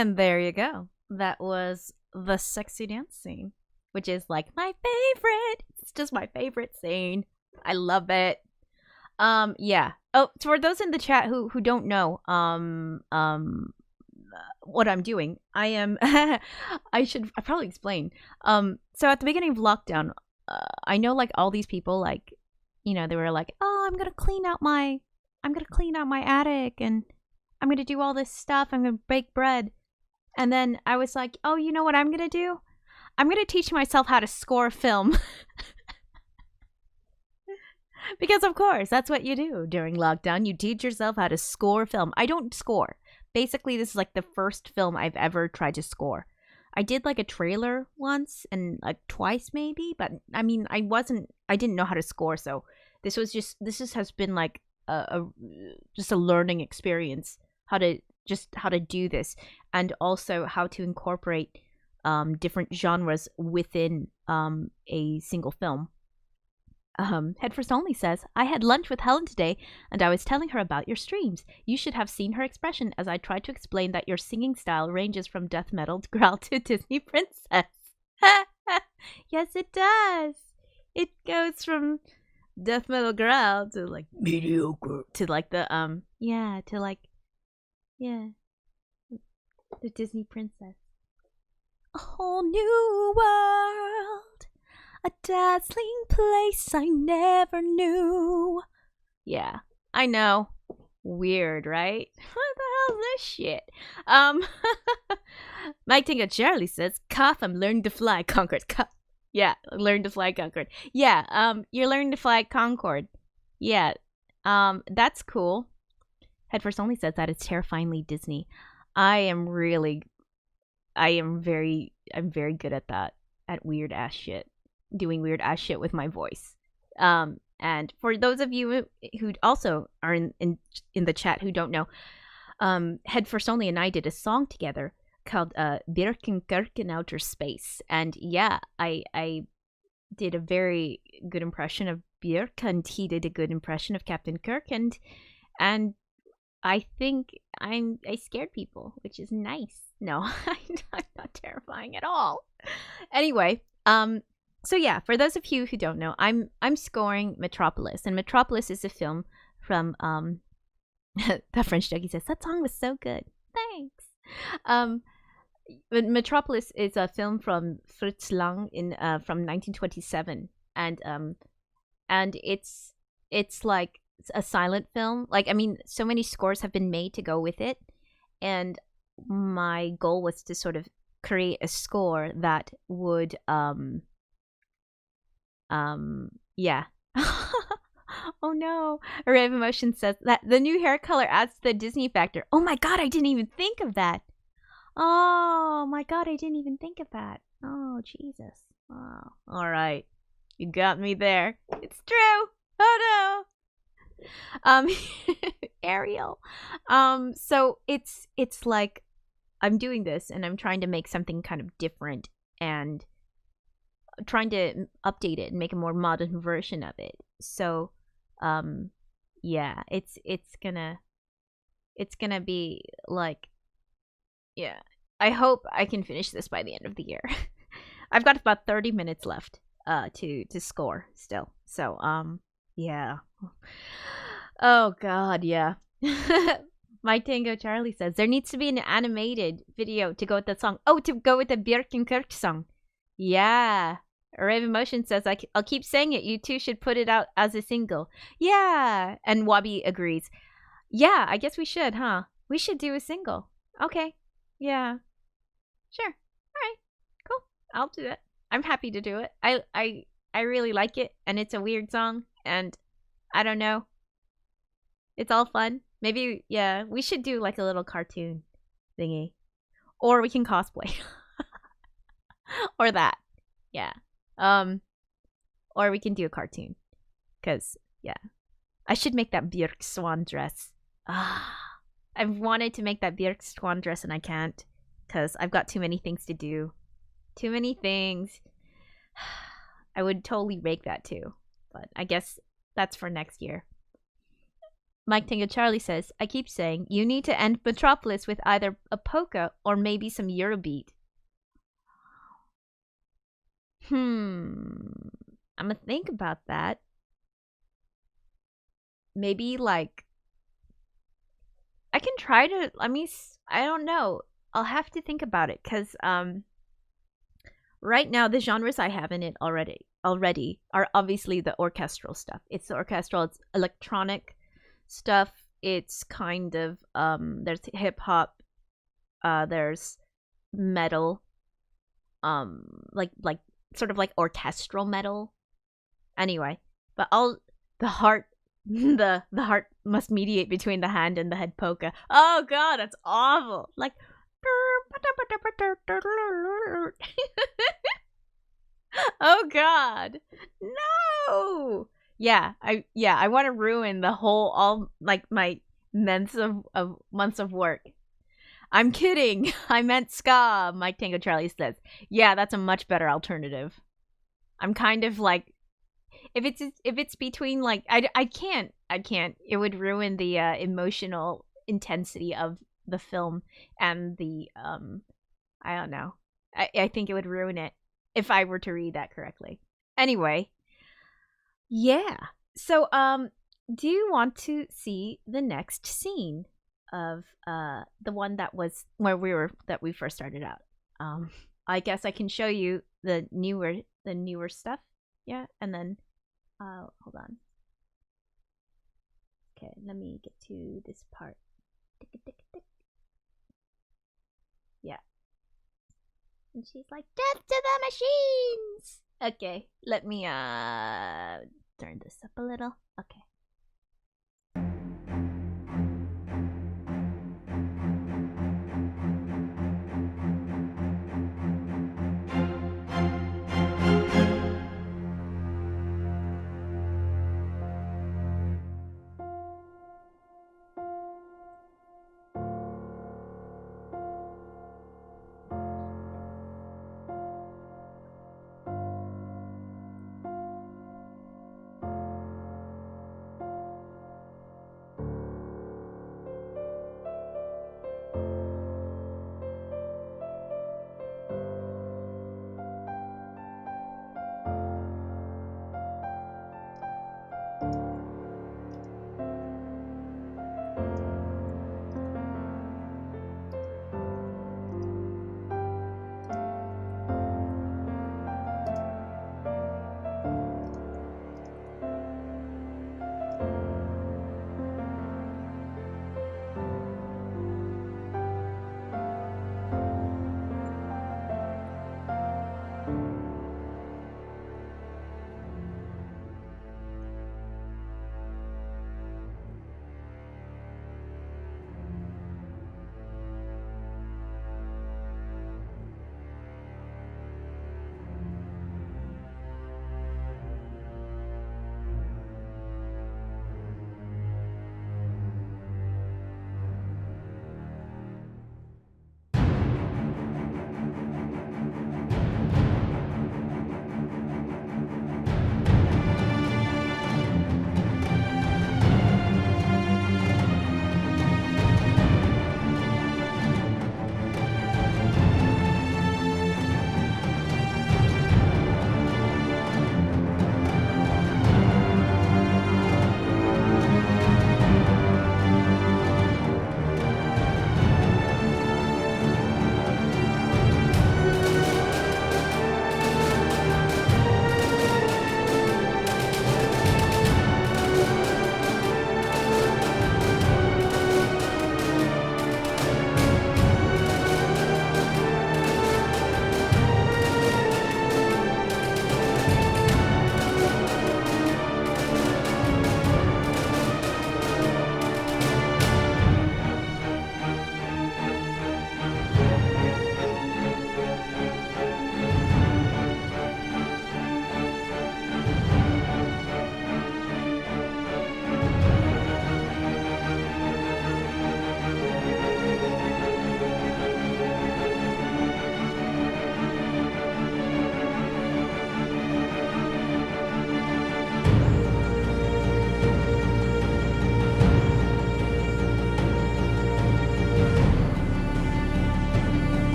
And there you go. That was the sexy dance scene, which is like my favorite. It's just my favorite scene. I love it. Yeah. Oh, for those in the chat who don't know, what I'm doing, I am. I probably explain. So at the beginning of lockdown, I know like all these people, like, you know, they were like, oh, I'm gonna clean out my attic, and I'm gonna do all this stuff. I'm gonna bake bread, and then I was like, oh, you know what I'm gonna do? I'm gonna teach myself how to score film. Because of course, that's what you do during lockdown. You teach yourself how to score film. I don't score. Basically, this is like the first film I've ever tried to score. I did like a trailer once and like twice maybe, but I mean, I didn't know how to score, so this has been like just a learning experience, how to do this, and also how to incorporate different genres within a single film. Head First Only says, I had lunch with Helen today, and I was telling her about your streams. You should have seen her expression as I tried to explain that your singing style ranges from death metal to growl to Disney princess. Yes, it does. It goes from death metal growl to like mediocre to like the the Disney princess. A whole new world. A dazzling place I never knew. Yeah, I know. Weird, right? What the hell is this shit? Mike Tinga Charlie says, Gotham learned to fly Concord. Yeah, learn to fly Concord. Yeah, you're learning to fly Concord. Yeah, that's cool. Head First Only says that it's terrifyingly Disney. I'm very good at that, at weird ass shit. Doing weird ass shit with my voice. And for those of you who also are in the chat who don't know, Head First Only and I did a song together called Birkenkirk in Outer Space. And yeah, I did a very good impression of Björk, and he did a good impression of Captain Kirk, and I think I scared people, which is nice. No, I'm not terrifying at all. Anyway, so yeah, for those of you who don't know, I'm scoring Metropolis, and Metropolis is a film from that French Dougie says that song was so good. Thanks. But Metropolis is a film from Fritz Lang from 1927, and it's like a silent film. Like, I mean, so many scores have been made to go with it, and my goal was to sort of create a score that would yeah. Oh no. Array of Emotion says that the new hair color adds to the Disney factor. Oh my god, I didn't even think of that. Oh my god, I didn't even think of that. Oh, Jesus. Oh, alright. You got me there. It's true. Oh no. Ariel. So it's like I'm doing this and I'm trying to make something kind of different and trying to update it and make a more modern version of it. So yeah, it's gonna be like, yeah, I hope I can finish this by the end of the year. I've got about 30 minutes left to score still. So yeah. Oh god, yeah. My Tango Charlie says there needs to be an animated video to go with that song. Oh, to go with the Birkenkirk song. Yeah. Raven Motion says, I'll keep saying it. You two should put it out as a single. Yeah. And Wabi agrees. Yeah, I guess we should, huh? We should do a single. Okay. Yeah. Sure. All right. Cool. I'll do it. I'm happy to do it. I really like it, and it's a weird song, and I don't know. It's all fun. Maybe, yeah, we should do like a little cartoon thingy. Or we can cosplay. Or that. Yeah. Or we can do a cartoon. Cause yeah, I should make that Björk swan dress. I've wanted to make that Björk swan dress and I can't, cause I've got too many things to do. Too many things. I would totally make that too, but I guess that's for next year. Mike Tango Charlie says, I keep saying, you need to end Metropolis with either a polka or maybe some Eurobeat. I'm gonna think about that. Maybe like I can try to I don't know. I'll have to think about it cuz right now the genres I have in it already are obviously the orchestral stuff. It's the orchestral, it's electronic stuff. It's kind of there's hip hop, there's metal, like sort of like orchestral metal. Anyway, but all the heart the heart must mediate between the hand and the head polka. Oh god, that's awful. Like oh god. No. Yeah, I want to ruin the whole all like my months of work. I'm kidding. I meant ska, Mike Tango Charlie says. Yeah, that's a much better alternative. I'm kind of like if it's between like I can't. It would ruin the emotional intensity of the film and the I don't know. I think it would ruin it if I were to read that correctly. Anyway, yeah. So do you want to see the next scene of the one that was where we first started out? I guess I can show you the newer stuff. Yeah, and then hold on. Okay, let me get to this part. Yeah. And she's like, death to the machines! Okay, let me turn this up a little. Okay.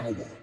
power.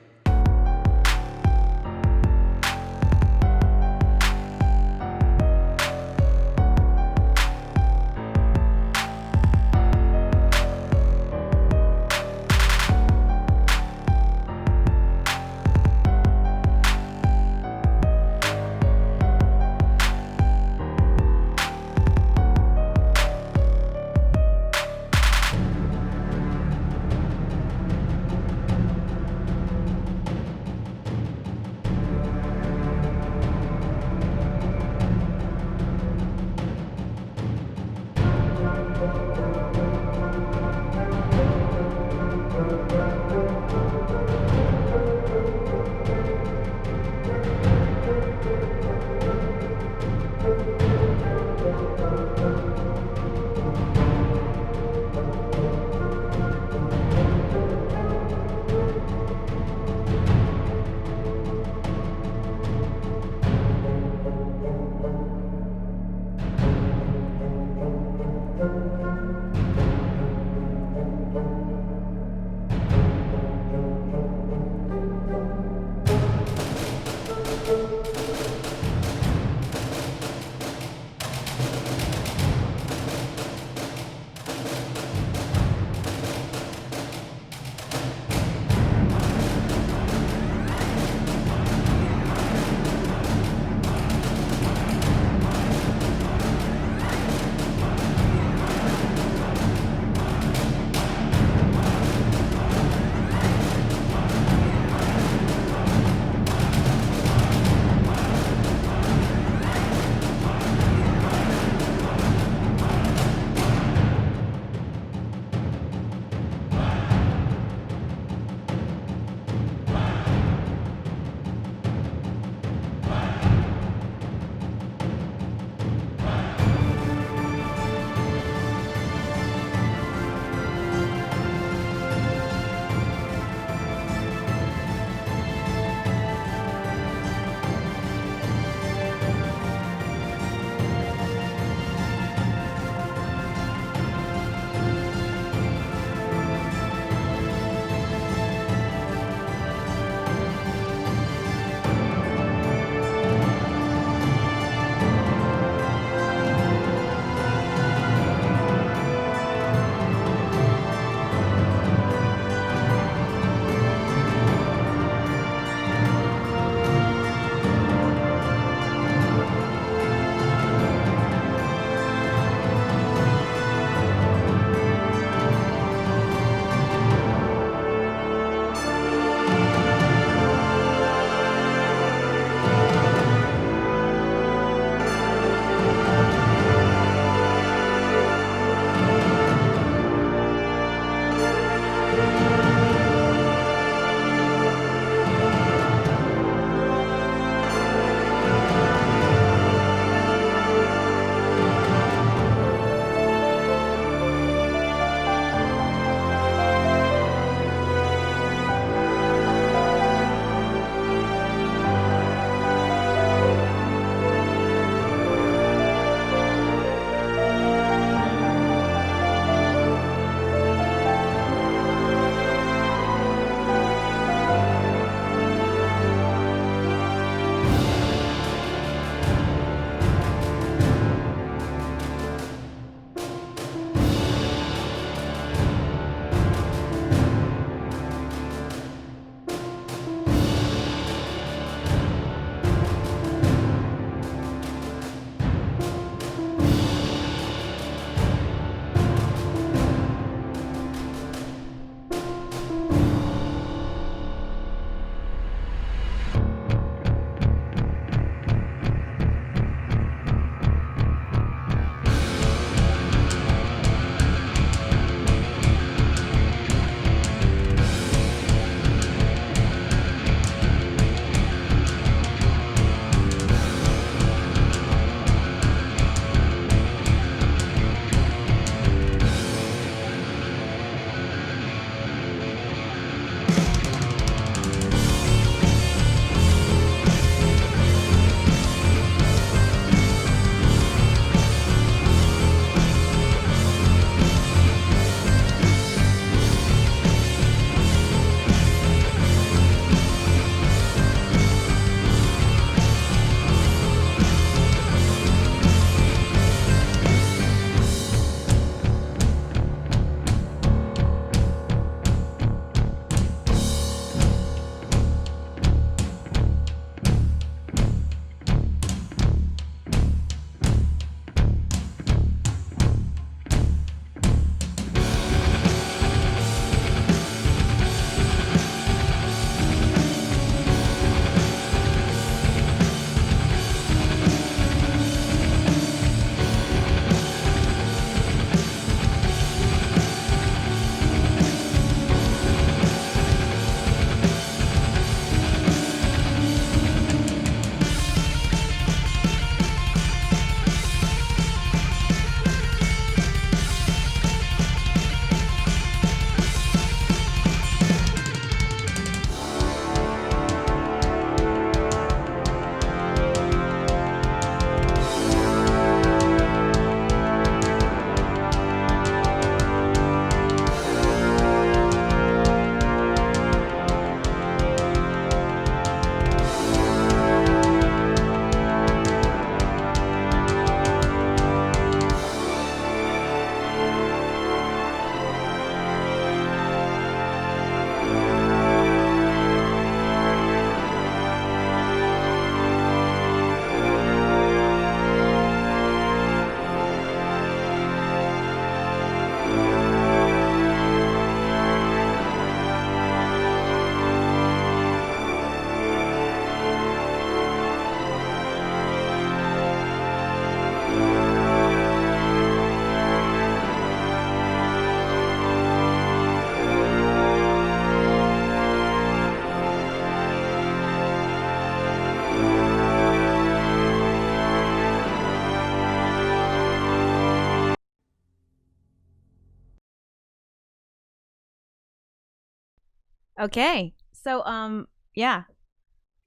Okay. So yeah,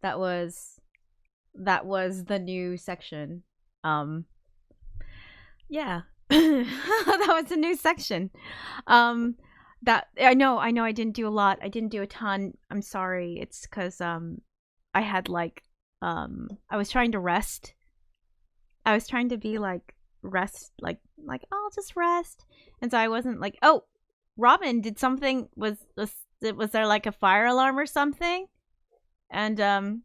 that was the new section. Yeah. That was a new section. Um that I didn't do a lot. I didn't do a ton. I'm sorry. It's cuz I had like I was trying to rest. I was trying to be like rest oh, I'll just rest. And so I wasn't like, "Oh, Robin, did something was there like a fire alarm or something?" And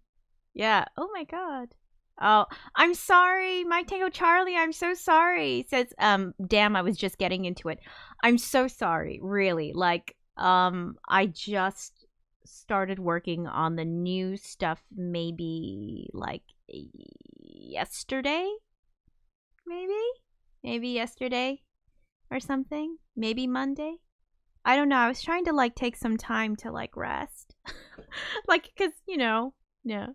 yeah. Oh my god. Oh, I'm sorry, Mike Tango Charlie. I'm so sorry. He says, damn, I was just getting into it. I'm so sorry, really. Like, I just started working on the new stuff maybe like yesterday, maybe yesterday or something. Maybe Monday. I don't know. I was trying to like take some time to like rest, like, cause yeah.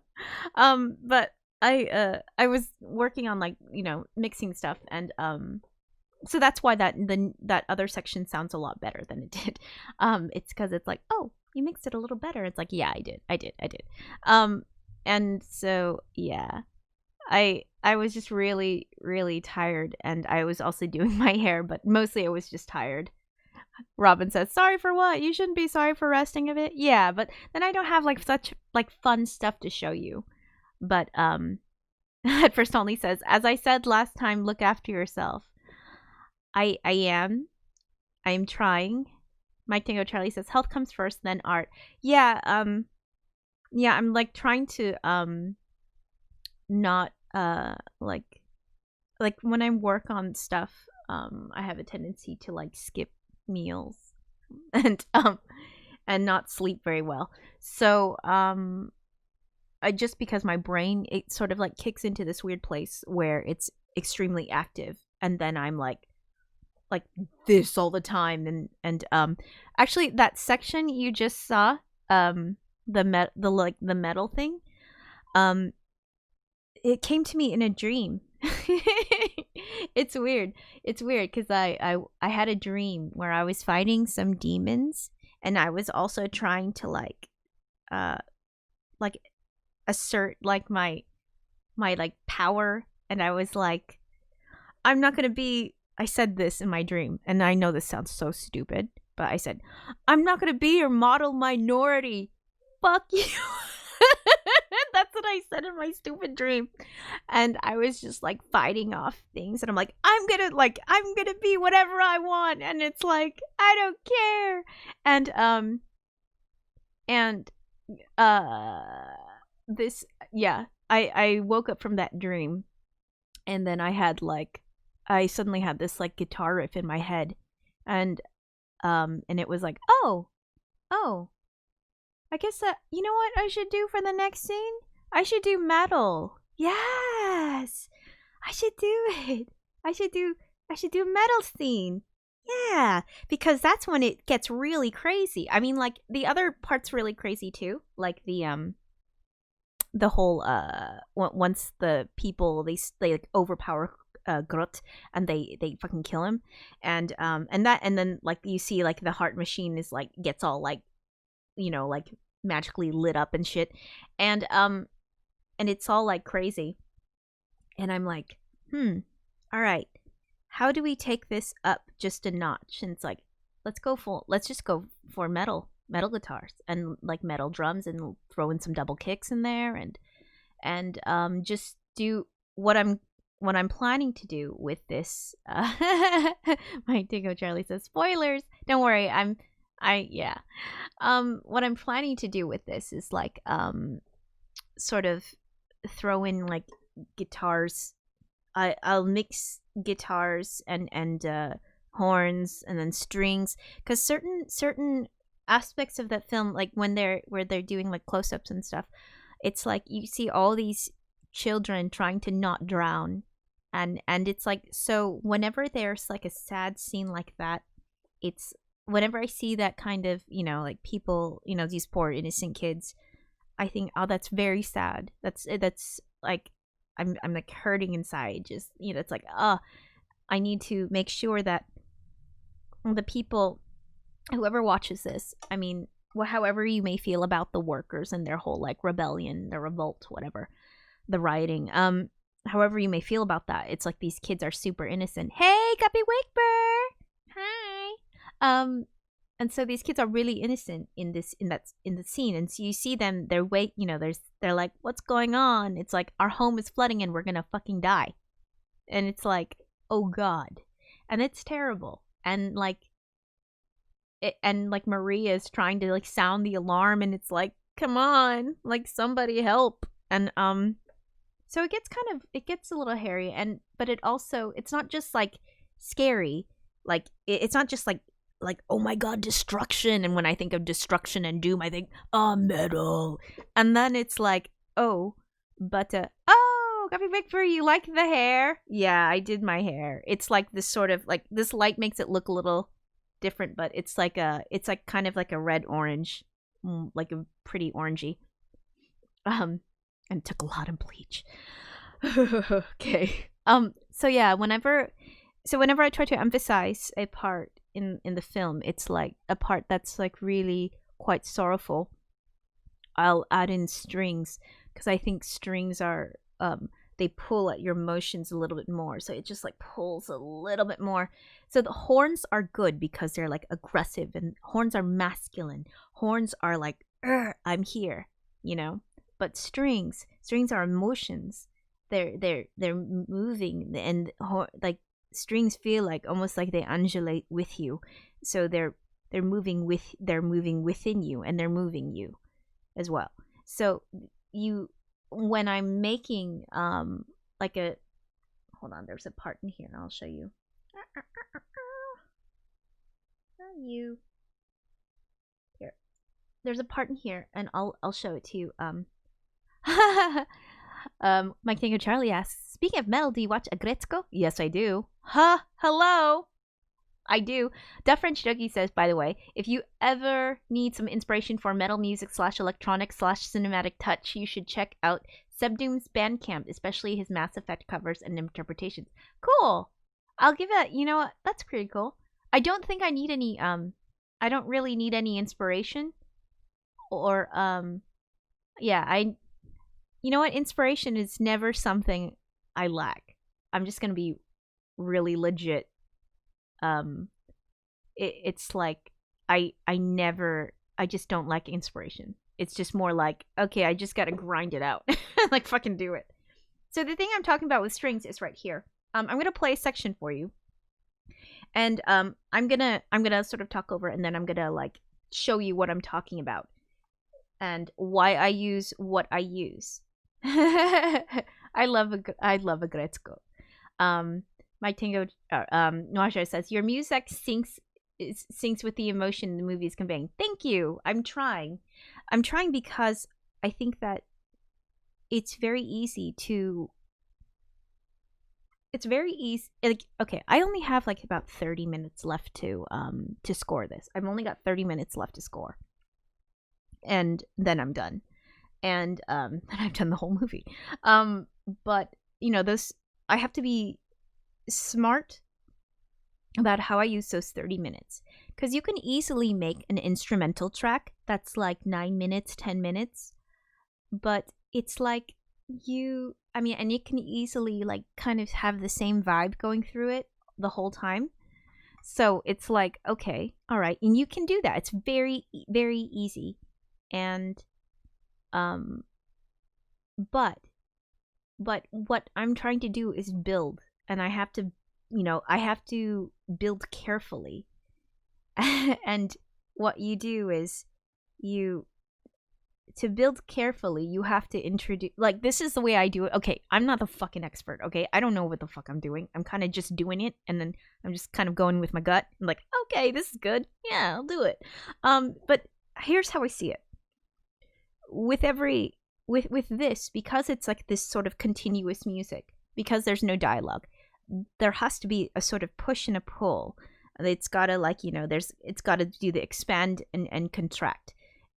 But I was working on like mixing stuff, and so that's why that other section sounds a lot better than it did. It's because it's like, oh, you mixed it a little better. It's like, yeah, I did. And so yeah, I was just really really tired, and I was also doing my hair, but mostly I was just tired. Robin says, "Sorry for what? You shouldn't be sorry for resting a bit." Yeah, but then I don't have like such like fun stuff to show you. But at first only says, "As I said last time, look after yourself." I am trying. Mike Tango Charlie says, "Health comes first, then art." Yeah, yeah, I'm like trying to not like when I work on stuff, I have a tendency to like skip meals and not sleep very well. So I just because my brain, it sort of like kicks into this weird place where it's extremely active, and then I'm like this all the time. And actually that section you just saw, the metal thing, it came to me in a dream. It's weird because I had a dream where I was fighting some demons, and I was also trying to like assert like my like power, and I was like, I'm not gonna be, I said this in my dream, and I know this sounds so stupid, but I said, I'm not gonna be your model minority, fuck you. That's what I said in my stupid dream. And I was just like fighting off things, and I'm like, I'm gonna be whatever I want, and it's like, I don't care. And this, yeah, I woke up from that dream, and then I suddenly had this like guitar riff in my head, and it was like, oh, I guess that, you know what I should do for the next scene? I should do metal. Yes, I should do it. I should do metal scene. Yeah, because that's when it gets really crazy. I mean, like the other part's really crazy too, like the whole once the people they like overpower Grot, and they fucking kill him, and then like you see like the heart machine is like gets all like like magically lit up and shit, and it's all like crazy, and I'm like, all right, how do we take this up just a notch? And it's like, let's just go for metal guitars and like metal drums, and throw in some double kicks in there, and just do what I'm planning to do with this. My Dingo Charlie says, spoilers. Don't worry, yeah. What I'm planning to do with this is like sort of throw in like guitars. I'll mix guitars and horns, and then strings, because certain aspects of that film, like when they're doing like close-ups and stuff, it's like you see all these children trying to not drown, and it's like, so whenever there's like a sad scene like that, it's whenever I see that kind of like people, these poor innocent kids, I think, oh, that's very sad. That's like I'm like hurting inside. Just it's like, I need to make sure that the people, whoever watches this, I mean, however you may feel about the workers and their whole like rebellion, the revolt, whatever, the rioting, however you may feel about that, it's like these kids are super innocent. Hey, Guppy Wakebird! Hi. And so these kids are really innocent in the scene, and so you see them, they're they're like, what's going on? It's like, our home is flooding and we're gonna fucking die. And it's like, oh god. And it's terrible. And like Maria is trying to like sound the alarm, and it's like, come on, like somebody help. And so it gets a little hairy, but it's not just like scary, like it's not just like oh my god, destruction. And when I think of destruction and doom, I think, oh, metal. And then it's like, oh, but oh, Guppy Bigfur, you like the hair? Yeah, I did my hair. It's like this sort of like, this light makes it look a little different, but it's like kind of like a red orange, like a pretty orangey, and took a lot of bleach. Okay. So yeah, whenever I try to emphasize a part in the film, it's like a part that's like really quite sorrowful, I'll add in strings, because I think strings are they pull at your emotions a little bit more, so it just like pulls a little bit more. So the horns are good because they're like aggressive, and horns are masculine. Horns are like, I'm here, you know. But strings are emotions. They're moving, and like strings feel like almost like they undulate with you. So they're moving within you, and they're moving you as well. So when I'm making like a, hold on, there's a part in here, I'll show you. Here, there's a part in here, and I'll show it to you. Mike Tango Charlie asks, speaking of metal, do you watch Agretzko? Yes, I do. Hello. I do. Duff French Dougie says, by the way, if you ever need some inspiration for metal music / electronic / cinematic touch, you should check out Sebdoom's Bandcamp, especially his Mass Effect covers and interpretations. Cool. I'll give it, you know what, that's pretty cool. I don't think I need any, I don't really need any inspiration. Or, yeah, you know what, inspiration is never something I lack. I'm just gonna be really legit. It's like I just don't like inspiration. It's just more like, okay, I just gotta grind it out. Like, fucking do it. So the thing I'm talking about with strings is right here. I'm gonna play a section for you, and I'm gonna sort of talk over it, and then I'm gonna like show you what I'm talking about and why I use what I use. I love a Gretzko. My Tango Noasha says, your music syncs with the emotion the movie is conveying. Thank you. I'm trying because I think that it's very easy. Like, okay, I only have like about 30 minutes left to score this. I've only got 30 minutes left to score, and then I'm done. And then I've done the whole movie. But you know, I have to be smart about how I use those 30 minutes, because you can easily make an instrumental track that's like 9 minutes, 10 minutes, but it's like and you can easily like kind of have the same vibe going through it the whole time. So it's like, okay, all right, and you can do that. It's very, very easy. And but what I'm trying to do is build, and I have to build carefully. And what you do is to build carefully, you have to introduce, like, this is the way I do it. Okay, I'm not the fucking expert, okay? I don't know what the fuck I'm doing. I'm kind of just doing it, and then I'm just kind of going with my gut. I'm like, okay, this is good. Yeah, I'll do it. But here's how I see it. With this, because it's like this sort of continuous music, because there's no dialogue, there has to be a sort of push and a pull. It's gotta, like, it's gotta do the expand and contract,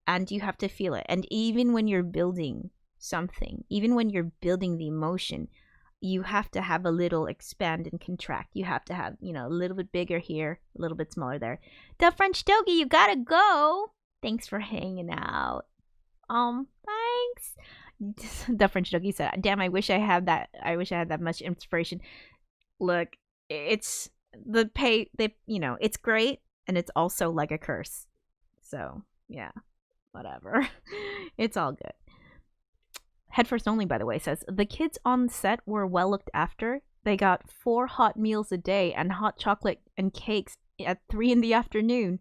and you have to feel it. And even when you're building something, even when you're building the emotion, you have to have a little expand and contract. You have to have, a little bit bigger here, a little bit smaller there. The French Doggy, you gotta go. Thanks for hanging out. Thanks. The French doggy said, "Damn, I wish I had that. I wish I had that much inspiration." Look, it's the pay. It's great, and it's also like a curse. So yeah, whatever. It's all good. Head First Only, by the way, says the kids on set were well looked after. They got 4 hot meals a day and hot chocolate and cakes at 3 in the afternoon.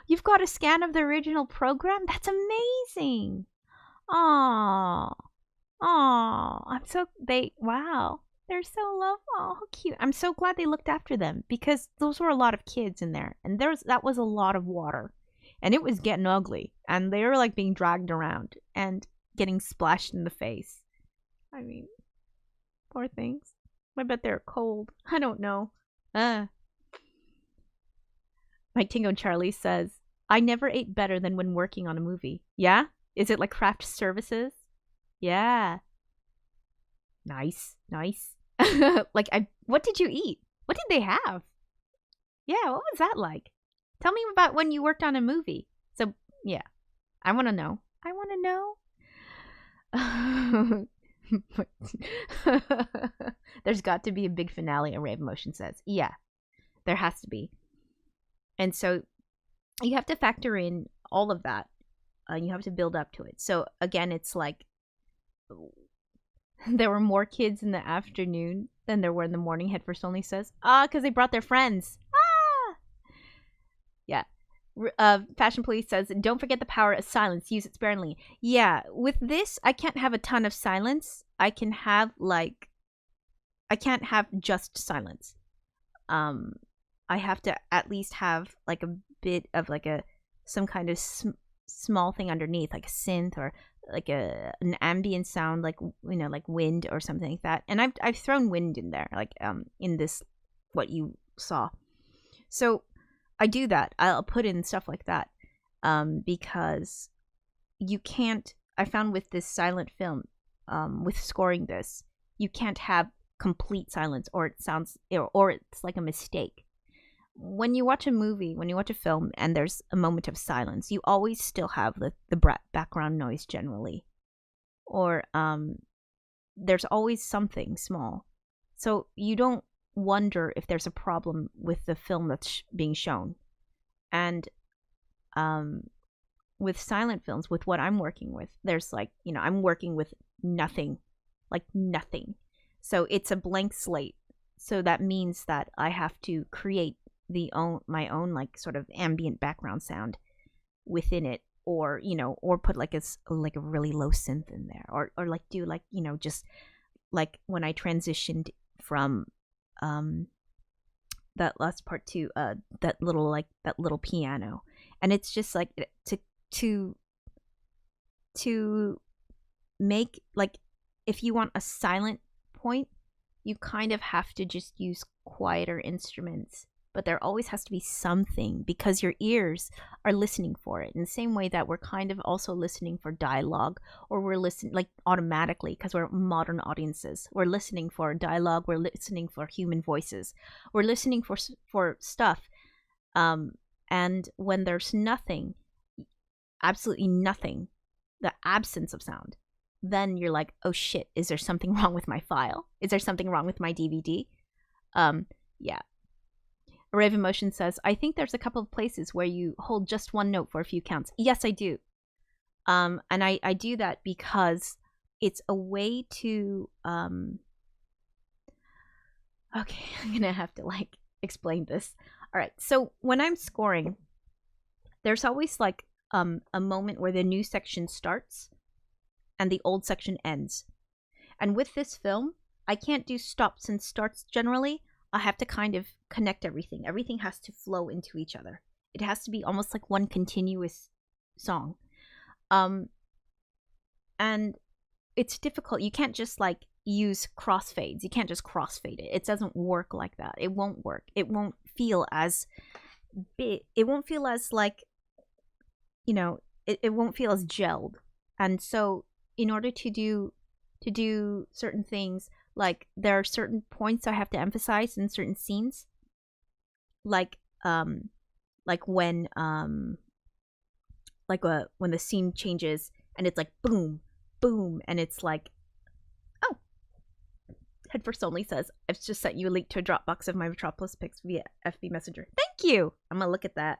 You've got a scan of the original program? That's amazing. Aww. Aww. Wow. They're so lovely. Oh, how cute. I'm so glad they looked after them because those were a lot of kids in there. And that was a lot of water. And it was getting ugly. And they were like being dragged around and getting splashed in the face. I mean, poor things. I bet they're cold. I don't know. Mike Tingo Charlie says, I never ate better than when working on a movie. Yeah? Is it like craft services? Yeah. Nice. What did you eat? What did they have? Yeah, what was that like? Tell me about when you worked on a movie. So, yeah. I want to know. There's got to be a big finale, Array of Motion says. Yeah, there has to be. And so you have to factor in all of that. You have to build up to it. So again, it's like there were more kids in the afternoon than there were in the morning, Head First Only says. Because they brought their friends. Yeah. Fashion Police says, don't forget the power of silence. Use it sparingly. Yeah, with this, I can't have a ton of silence. I can't have just silence. I have to at least have like a bit of like some kind of small thing underneath, like a synth or like an ambient sound, like like wind or something like that. And I've thrown wind in there, like in this what you saw. So I do that. I'll put in stuff like that because you can't. I found with this silent film, with scoring this, you can't have complete silence, or it sounds, or it's like a mistake. When you watch a movie, when you watch a film, and there's a moment of silence, you always still have the background noise generally, or there's always something small, so you don't wonder if there's a problem with the film that's being shown. And with silent films, with what I'm working with, there's like, I'm working with nothing. So it's a blank slate. So that means that I have to create my own like sort of ambient background sound within it, or or put like a really low synth in there, or like do like just like when I transitioned from that last part to that little piano, and it's just like to make, like, if you want a silent point, you kind of have to just use quieter instruments, but there always has to be something because your ears are listening for it in the same way that we're kind of also listening for dialogue, or we're listening like automatically because we're modern audiences. We're listening for dialogue, we're listening for human voices, we're listening for stuff. And when there's nothing, absolutely nothing, the absence of sound, then you're like, oh shit, is there something wrong with my file? Is there something wrong with my DVD? Yeah. Array of Emotion says, I think there's a couple of places where you hold just one note for a few counts. Yes, I do. And I do that because it's a way to okay, I'm gonna have to like explain this. All right, so when I'm scoring, there's always like a moment where the new section starts and the old section ends. And with this film, I can't do stops and starts generally. I have to kind of connect everything. Everything has to flow into each other. It has to be almost like one continuous song. And it's difficult. You can't just like use crossfades. You can't just crossfade it. It doesn't work like that. It won't work. It won't feel as big. It won't feel as like, it won't feel as gelled. And so in order to do certain things, like there are certain points I have to emphasize in certain scenes, like when like when the scene changes and it's like boom, boom, and it's like, oh, Headfirst Only says, I've just sent you a link to a Dropbox of my Metropolis pics via FB Messenger. Thank you. I'm gonna look at that.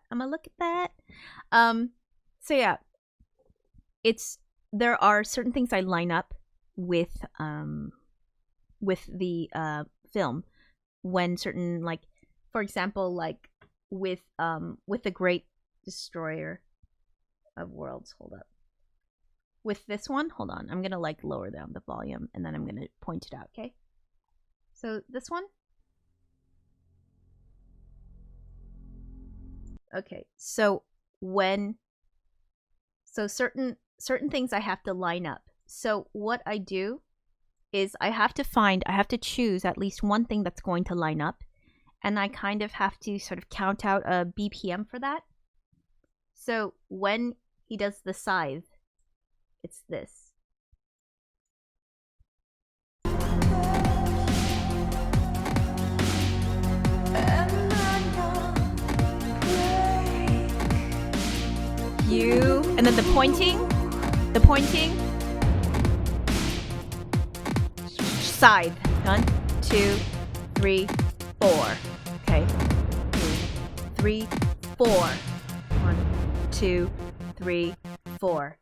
So yeah, there are certain things I line up with the film when certain, like, for example, like with the Great Destroyer of Worlds. Hold up. With this one, hold on. I'm gonna like lower down the volume and then I'm gonna point it out. Okay. So this one. Okay. So certain things I have to line up. So what I do is I have to choose at least one thing that's going to line up, and I kind of have to sort of count out a BPM for that. So when he does the scythe, it's this. And then the pointing, scythe, 1, 2, 3, 4. Okay, 3, 4. 1, 2, 3, 4.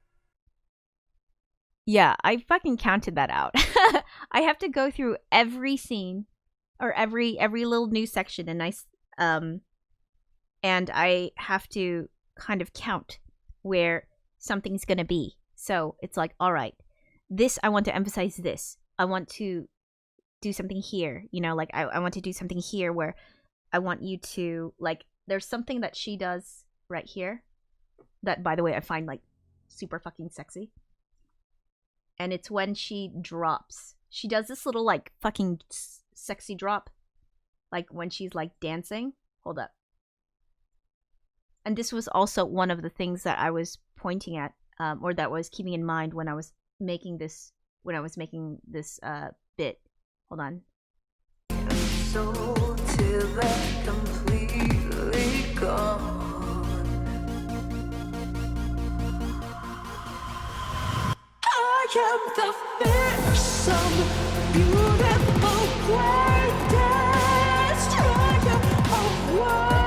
Yeah, I fucking counted that out. I have to go through every scene or every little new section, and I have to kind of count where something's gonna be. So it's like, all right, this, I want to emphasize this. I want to do something here, you know, like I want to do something here where I want you to, like, there's something that she does right here that, by the way, I find like super fucking sexy. And it's when she drops. She does this little like fucking sexy drop, like when she's like dancing. Hold up. And this was also one of the things that I was pointing at, or that I was keeping in mind when I was making this bit. Hold on. So till they're completely gone, I am the fearsome, beautiful, great destroyer of worlds.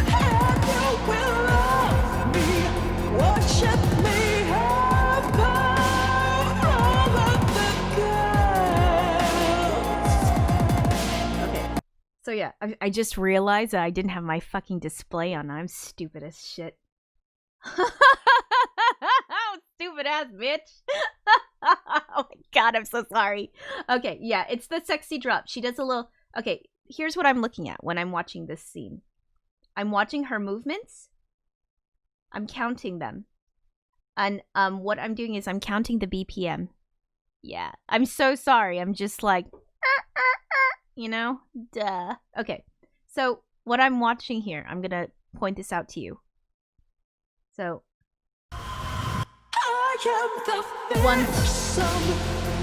And you will love me, worship me, above all of the gods. Okay, so yeah, I just realized that I didn't have my fucking display on. I'm stupid as shit. Stupid ass bitch. Oh my god, I'm so sorry. Okay, yeah, it's the sexy drop. She does a little... Okay, here's what I'm looking at when I'm watching this scene. I'm watching her movements. I'm counting them. And what I'm doing is I'm counting the BPM. Yeah, I'm so sorry. I'm just like... You know? Duh. Okay, so what I'm watching here, I'm gonna point this out to you. So...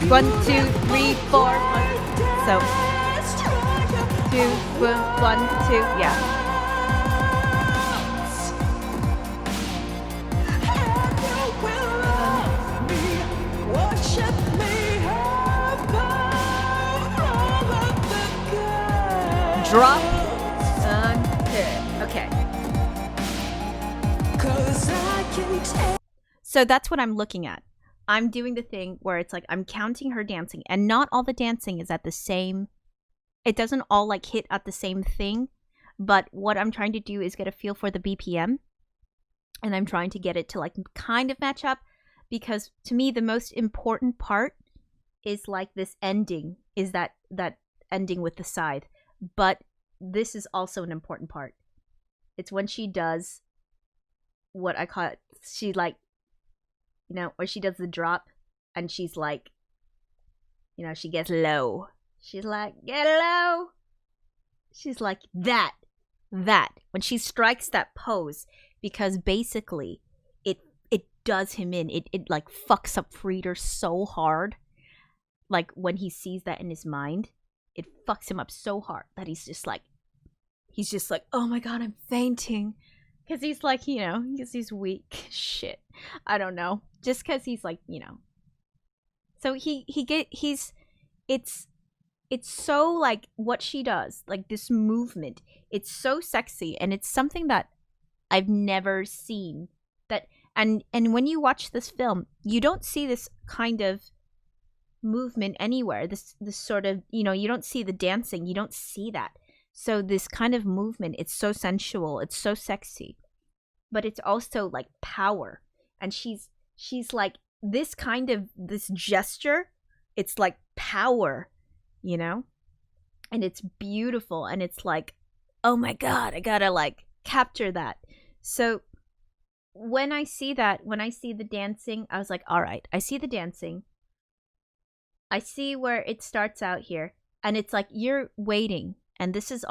1, 2, 3, 4. So 2, 1, 2, yeah. Drop. Okay. So that's what I'm looking at. I'm doing the thing where it's like I'm counting her dancing, and not all the dancing is at the same, it doesn't all like hit at the same thing, but what I'm trying to do is get a feel for the BPM, and I'm trying to get it to like kind of match up, because to me the most important part is like this ending, is that ending with the scythe. But this is also an important part. It's when she does what I call it, she like, you know, or she does the drop and she's like, you know, she gets low. She's like, get low. She's like that. When she strikes that pose, because basically it does him in. It like fucks up Frieder so hard. Like when he sees that in his mind, it fucks him up so hard that he's just like, he's just like, oh my god, I'm fainting. Because he's like, because he's weak. Shit. I don't know. Just because he's like, So it's so like what she does, like this movement. It's so sexy, and it's something that I've never seen. And when you watch this film, you don't see this kind of movement anywhere. This sort of, you don't see the dancing. You don't see that. So this kind of movement, it's so sensual. It's so sexy. But it's also like power. And she's like this gesture, it's like power, and it's beautiful, and it's like, oh my god, I gotta like capture that. So when I see the dancing, I was like, all right, I see the dancing. I see where it starts out here, and it's like you're waiting, and this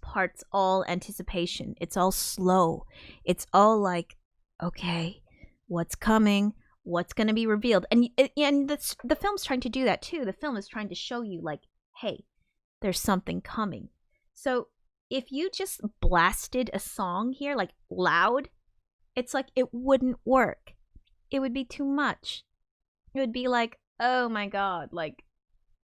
part's all anticipation. It's all slow. It's all like, okay, what's coming? What's going to be revealed? And the film's trying to do that too. The film is trying to show you like, hey, there's something coming. So if you just blasted a song here, like loud, it's like it wouldn't work. It would be too much. It would be like, oh my god, like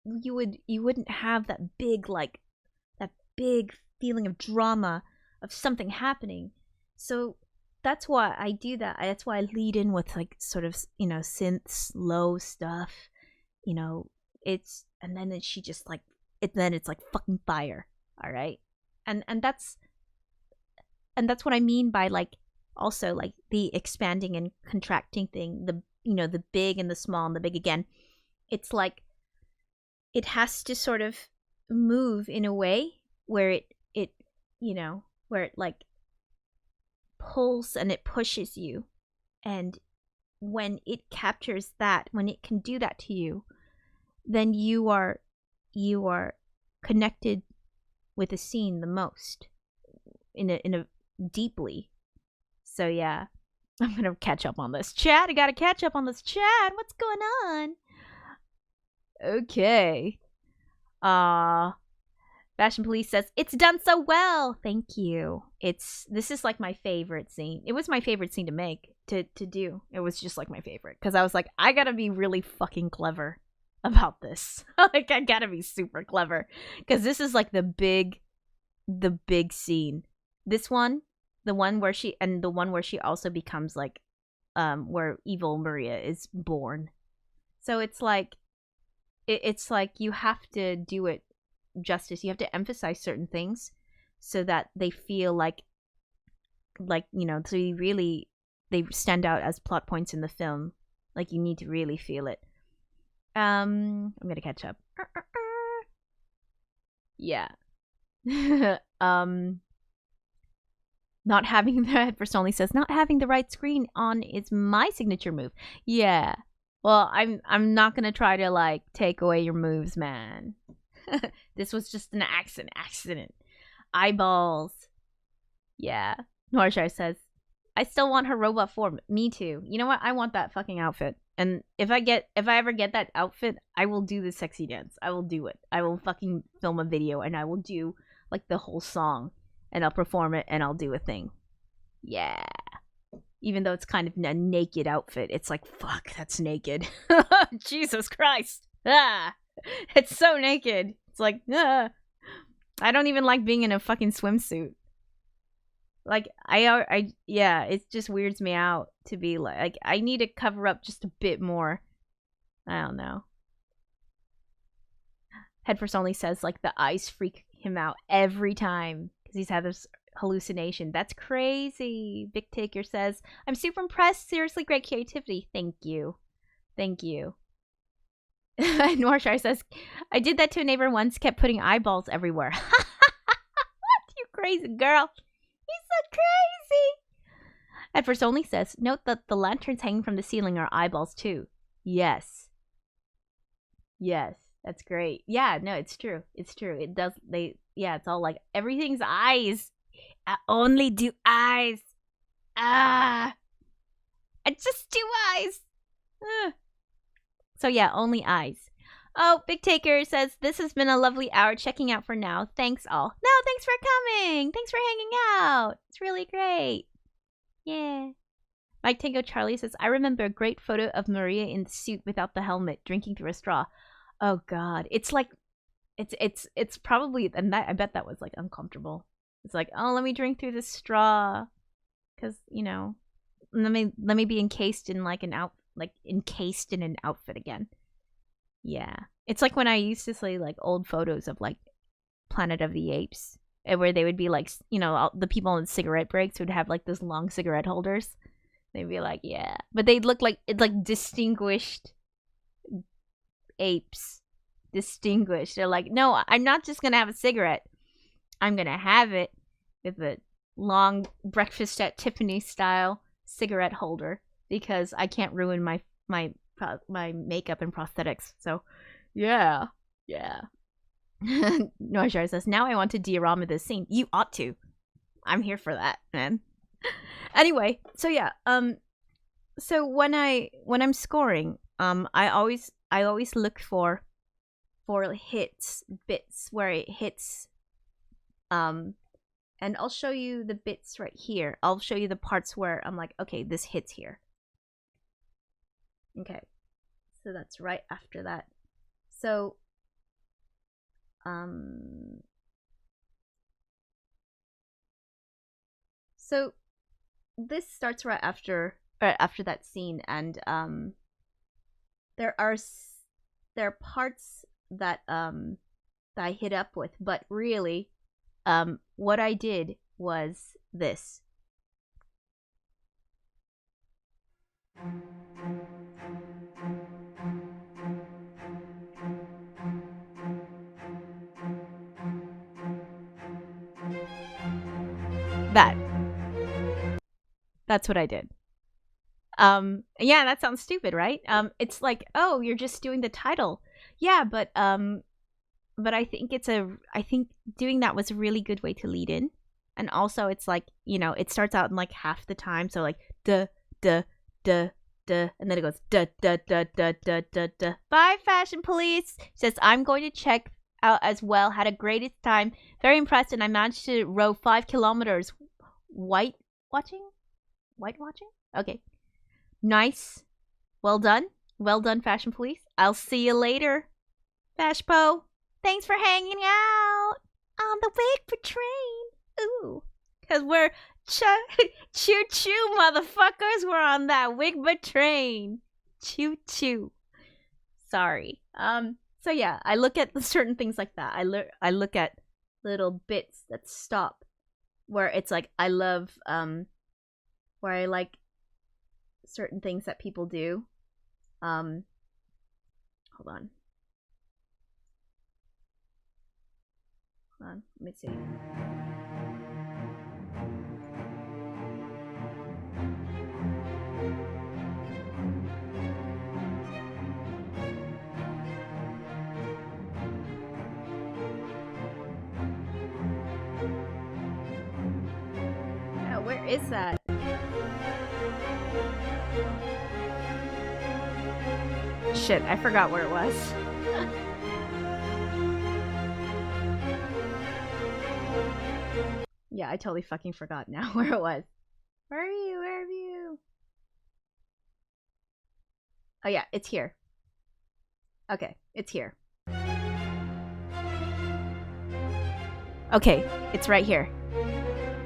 you wouldn't have that big feeling of drama of something happening. So that's why I do that. That's why I lead in with like sort of, synth low stuff. It's, and then she just like then it's like fucking fire. All right. And that's what I mean by like also like the expanding and contracting thing, the big and the small and the big again. It's like it has to sort of move in a way where it where it like pulls and it pushes you. And when it captures that, when it can do that to you, then you are connected with a scene the most in a deeply. So yeah, I'm gonna catch up on this chat. I gotta catch up on this chat. What's going on? Okay. Fashion Police says, it's done so well. Thank you. This is like my favorite scene. It was my favorite scene to make, to do. It was just like my favorite. Because I was like, I gotta be really fucking clever about this. Like, I gotta be super clever. Because this is like the big scene. This one, the one where she also becomes like, where evil Maria is born. So it's like you have to do it justice. You have to emphasize certain things so that they feel like so you really, they stand out as plot points in the film. Like, you need to really feel it. I'm gonna catch up. Yeah. Not having the head first only says, not having the right screen on is my signature move. Yeah. Well, I'm not gonna try to like take away your moves, man. This was just an accident. Eyeballs. Yeah. Norshire says, I still want her robot form. Me too. You know what? I want that fucking outfit. And if I ever get that outfit, I will do the sexy dance. I will do it. I will fucking film a video and I will do like the whole song and I'll perform it and I'll do a thing. Yeah. Even though it's kind of a naked outfit, it's like, fuck, that's naked. Jesus Christ. Ah. It's so naked. It's like, I don't even like being in a fucking swimsuit. Like, yeah, it just weirds me out to be like, I need to cover up just a bit more. I don't know. Headfirst only says, like, the eyes freak him out every time because he's had this hallucination. That's crazy. Vic Taker says, I'm super impressed. Seriously, great creativity. Thank you. Thank you. Norshire says, I did that to a neighbor once, kept putting eyeballs everywhere. What? You crazy girl. You're so crazy. At first only says, note that the lanterns hanging from the ceiling are eyeballs too. Yes. Yes. That's great. Yeah, no, it's true. It's true. It does. It's all like, everything's eyes. I only do eyes. I just do eyes. So yeah, only eyes. Oh, Big Taker says, this has been a lovely hour checking out for now. Thanks all. No, thanks for coming. Thanks for hanging out. It's really great. Yeah. Mike Tango Charlie says, I remember a great photo of Maria in the suit without the helmet, drinking through a straw. Oh God. It's like, it's probably, and that, I bet that was like uncomfortable. It's like, oh, let me drink through the straw. Cause, you know, let me be encased in like encased in an outfit again. Yeah. It's like when I used to see like old photos of like Planet of the Apes, where they would be like, you know, all the people in cigarette breaks would have like those long cigarette holders. They'd be like, yeah. But they'd look like, it's like distinguished apes. Distinguished. They're like, no, I'm not just gonna have a cigarette. I'm gonna have it with a long breakfast at Tiffany style cigarette holder because I can't ruin my makeup and prosthetics. So, yeah. Noishar says, now I want to diorama this scene. You ought to. I'm here for that, man. Anyway, so yeah, so when I'm scoring, I always look for bits where it hits, and I'll show you the bits right here. I'll show you the parts where I'm like, okay, this hits here. Okay, so that's right after that. So, so this starts right after that scene, and there are parts that that I hit up with, but really, what I did was this. That's what I did. Yeah, that sounds stupid, right? It's like, oh, you're just doing the title. Yeah, but I think I think doing that was a really good way to lead in. And also it's like, you know, it starts out in like half the time, so like duh duh duh duh, and then it goes duh duh duh duh duh duh duh. Bye, Fashion Police. Says, I'm going to check out as well. Had a great time. Very impressed, and I managed to row 5 kilometers. White watching? Okay. Nice. Well done. Well done, Fashion Police. I'll see you later, Fashpo. Thanks for hanging out on the Wigford train. Ooh. Because we're choo-choo, motherfuckers. We're on that Wigford train. Choo-choo. Sorry. So yeah, I look at certain things like that. I look at little bits that stop where it's like, I love, where I like certain things that people do. Hold on, let me see. Oh, where is that? Shit, I forgot where it was. Yeah, I totally fucking forgot now where it was. Where are you? Where are you? Oh yeah, it's here. Okay, it's here. Okay, it's right here.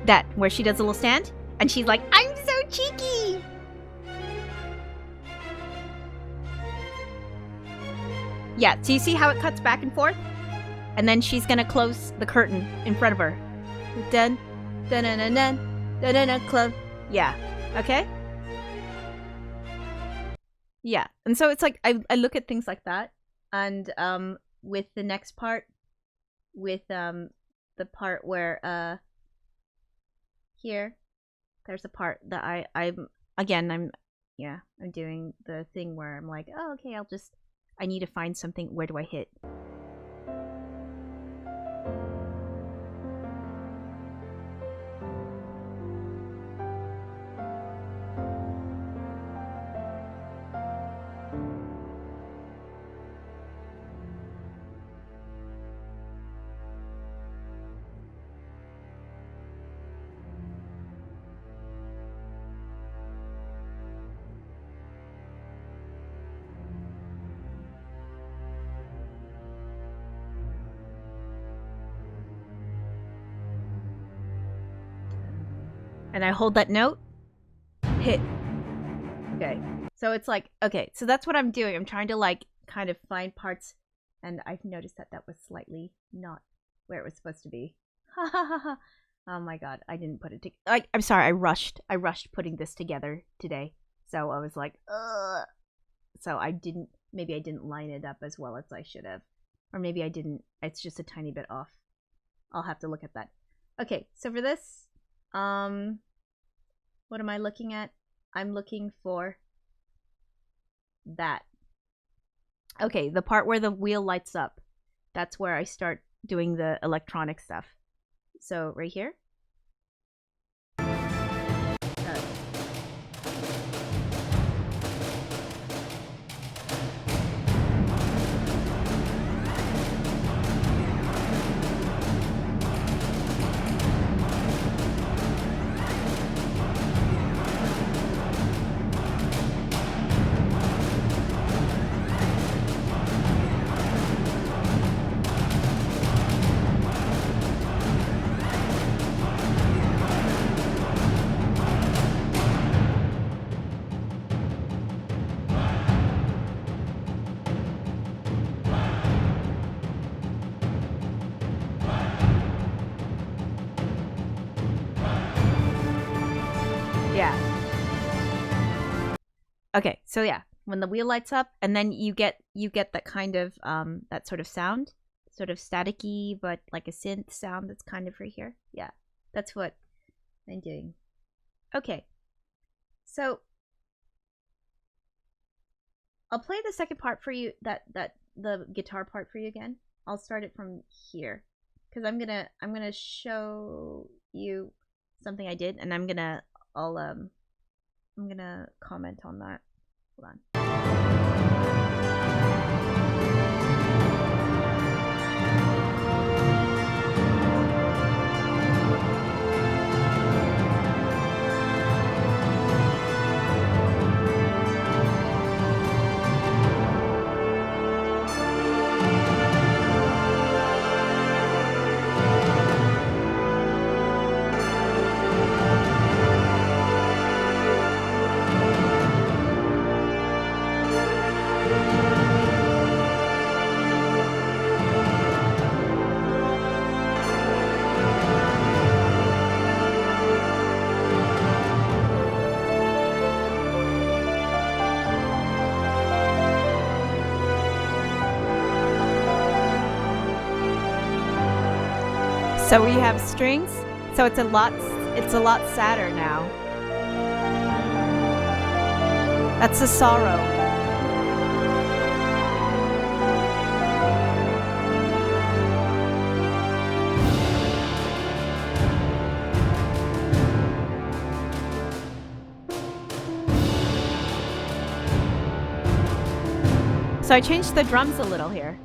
That, where she does a little stand, and she's like, I'm so cheeky! Yeah, so you see how it cuts back and forth? And then she's gonna close the curtain in front of her. Dun, dun, dun, dun, dun, dun, dun, dun, close. Yeah, okay? Yeah, and so it's like, I look at things like that, and with the next part, with the part where, here, there's a part that I'm doing the thing where I'm like, oh, okay, I need to find something. Where do I hit? and I hold that note, hit. Okay, so it's like, okay, so that's what I'm doing. I'm trying to like kind of find parts, and I've noticed that that was slightly not where it was supposed to be. Ha ha ha ha. Oh my god, I didn't put it I'm sorry, I rushed putting this together today. So I was like, ugh. So maybe I didn't line it up as well as I should have. Or maybe I didn't, it's just a tiny bit off. I'll have to look at that. Okay, so for this, what am I looking at? I'm looking for that. Okay, the part where the wheel lights up. That's where I start doing the electronic stuff. So right here. Yeah. Okay, so yeah, when the wheel lights up, and then you get that kind of that sort of sound, sort of staticky, but like a synth sound that's kind of right here. Yeah, that's what I'm doing. Okay, so I'll play the second part for you. The guitar part for you again. I'll start it from here because I'm gonna show you something I did, and I'm gonna comment on that. Hold on. So we have strings. So it's a lot sadder now. That's the sorrow. So I changed the drums a little here.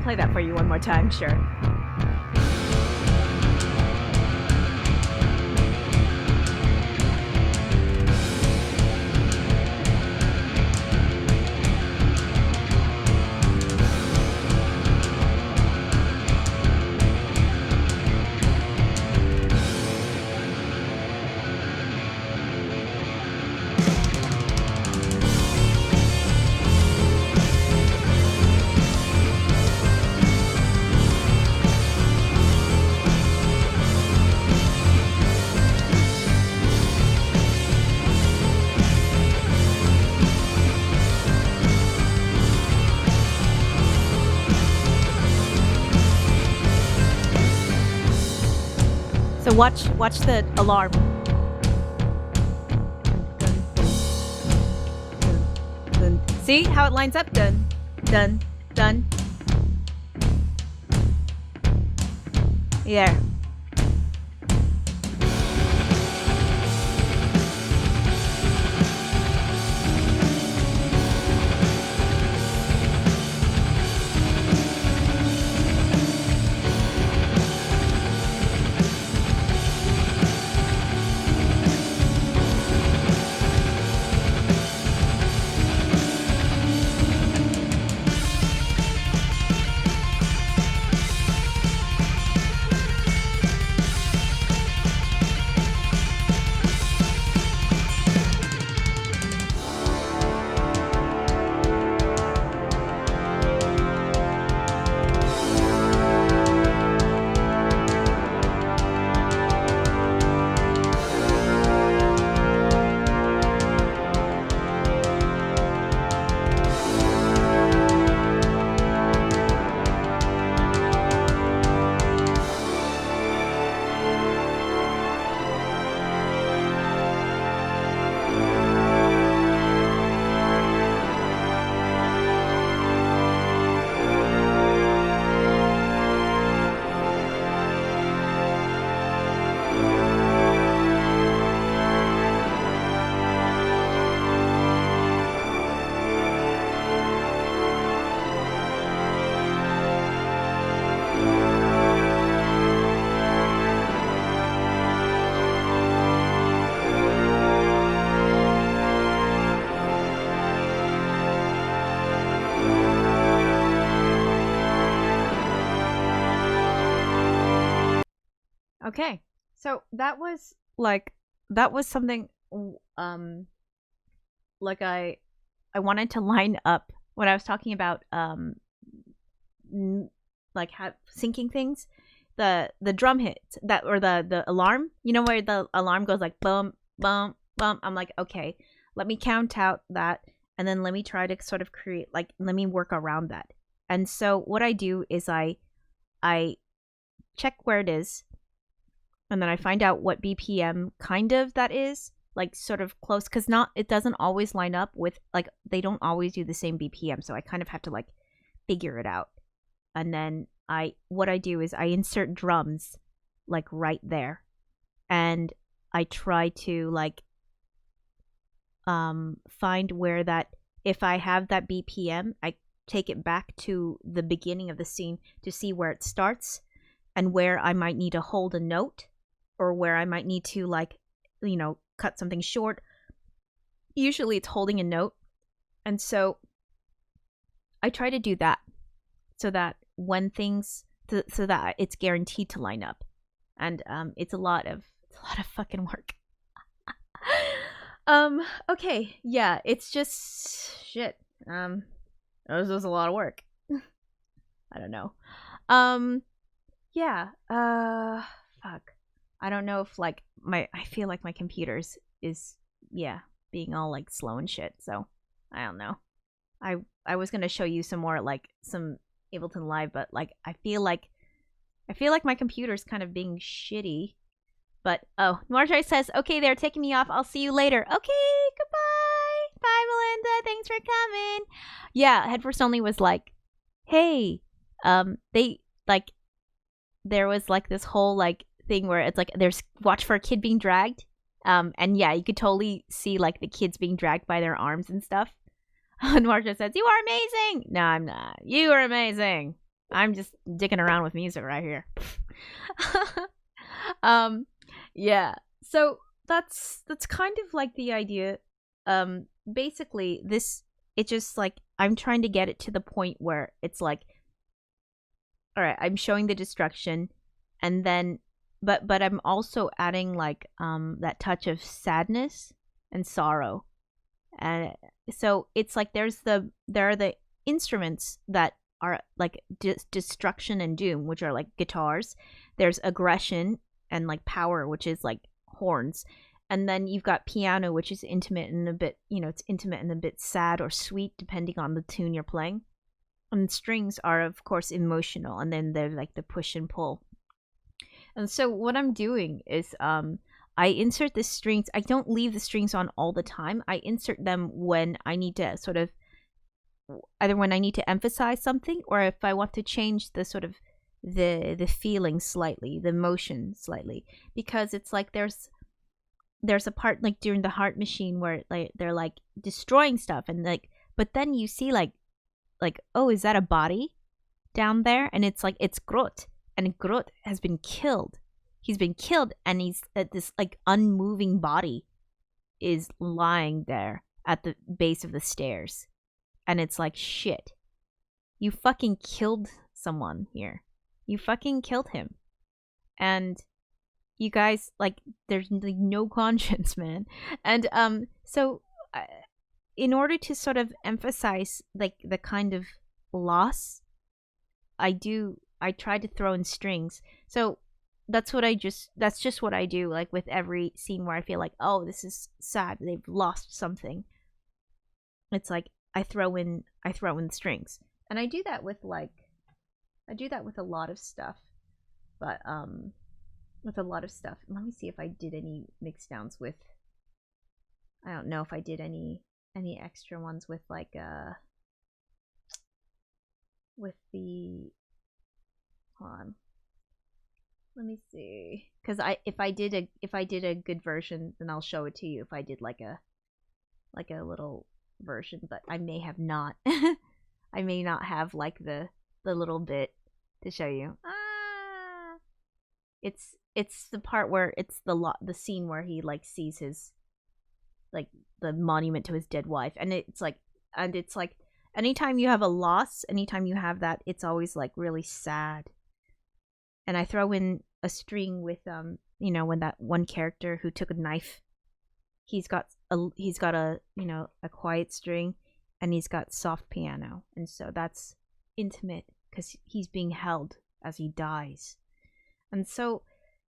Play that for you one more time, sure. So watch the alarm. See how it lines up? Dun, dun, dun. Yeah. Okay. So that was something like I wanted to line up when I was talking about like syncing things. The drum hits that, or the alarm, you know, where the alarm goes like bum bum bum. I'm like, okay, let me count out that, and then let me try to sort of create, like, let me work around that. And so what I do is I check where it is, and then I find out what BPM kind of that is, like sort of close, because it doesn't always line up with, like, they don't always do the same BPM, so I kind of have to like figure it out. And then what I do is I insert drums like right there, and I try to like find where that, if I have that BPM, I take it back to the beginning of the scene to see where it starts and where I might need to hold a note, or where I might need to, like, you know, cut something short. Usually it's holding a note. And so I try to do that so that when things, so that it's guaranteed to line up. And it's a lot of fucking work. Okay, yeah, it's just shit. It was just a lot of work. I don't know. Yeah. Fuck. I don't know if like I feel like my computer's is, yeah, being all like slow and shit. So I don't know. I was gonna show you some more, like some Ableton Live, but like I feel like my computer's kind of being shitty. But oh, Marjorie says, okay, they're taking me off. I'll see you later. Okay, goodbye. Bye, Melinda. Thanks for coming. Yeah, Head First Only was like, hey, they like, there was like this whole like thing where it's like there's watch for a kid being dragged. And yeah, you could totally see like the kids being dragged by their arms and stuff. And Marjorie says, you are amazing. No, I'm not. You are amazing. I'm just dicking around with music right here. Yeah, so that's kind of like the idea. Basically it just like, I'm trying to get it to the point where it's like, all right, I'm showing the destruction, and then but I'm also adding like that touch of sadness and sorrow. And so it's like there are the instruments that are like destruction and doom, which are like guitars. There's aggression and like power, which is like horns. And then you've got piano, which is intimate and a bit, you know, it's intimate and a bit sad or sweet depending on the tune you're playing. And strings are of course emotional, and then they're like the push and pull. And so what I'm doing is I insert the strings. I don't leave the strings on all the time. I insert them when I need to sort of, either when I need to emphasize something, or if I want to change the sort of the feeling slightly, the motion slightly, because it's like there's a part like during the Heart Machine where like they're like destroying stuff, and like, but then you see like oh, is that a body down there? And it's like, it's Groot, and Groot has been killed. He's been killed, and he's at this like unmoving body is lying there at the base of the stairs. And it's like, shit, you fucking killed someone here. You fucking killed him. And you guys, like, there's like no conscience, man. And so in order to sort of emphasize like the kind of loss, I try to throw in strings. So that's just what I do, like with every scene where I feel like, oh, this is sad, they've lost something. It's like I throw in strings. And I do that with a lot of stuff. But with a lot of stuff. Let me see if I did any mix downs with, I don't know if I did any extra ones with like with the, hold on, let me see, because if I did a good version, then I'll show it to you if I did like a little version, but I may have not. I may not have like the little bit to show you. It's the part where it's the scene where he like sees his, like, the monument to his dead wife, and it's like anytime you have a loss, anytime you have that, it's always like really sad. and I throw in a string with when that one character who took a knife, he's got a a quiet string, and he's got soft piano, and so that's intimate because he's being held as he dies. And so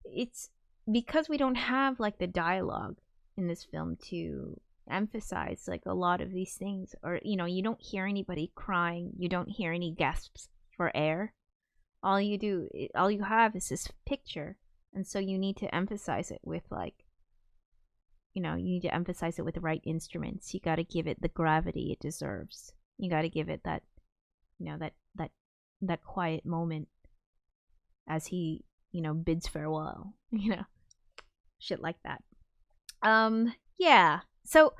it's because we don't have like the dialogue in this film to emphasize like a lot of these things, or you don't hear anybody crying, you don't hear any gasps for air. All you have is this picture, and so you need to emphasize it with you need to emphasize it with the right instruments. You got to give it the gravity it deserves. You got to give it that that quiet moment as he bids farewell, shit like that. Yeah. So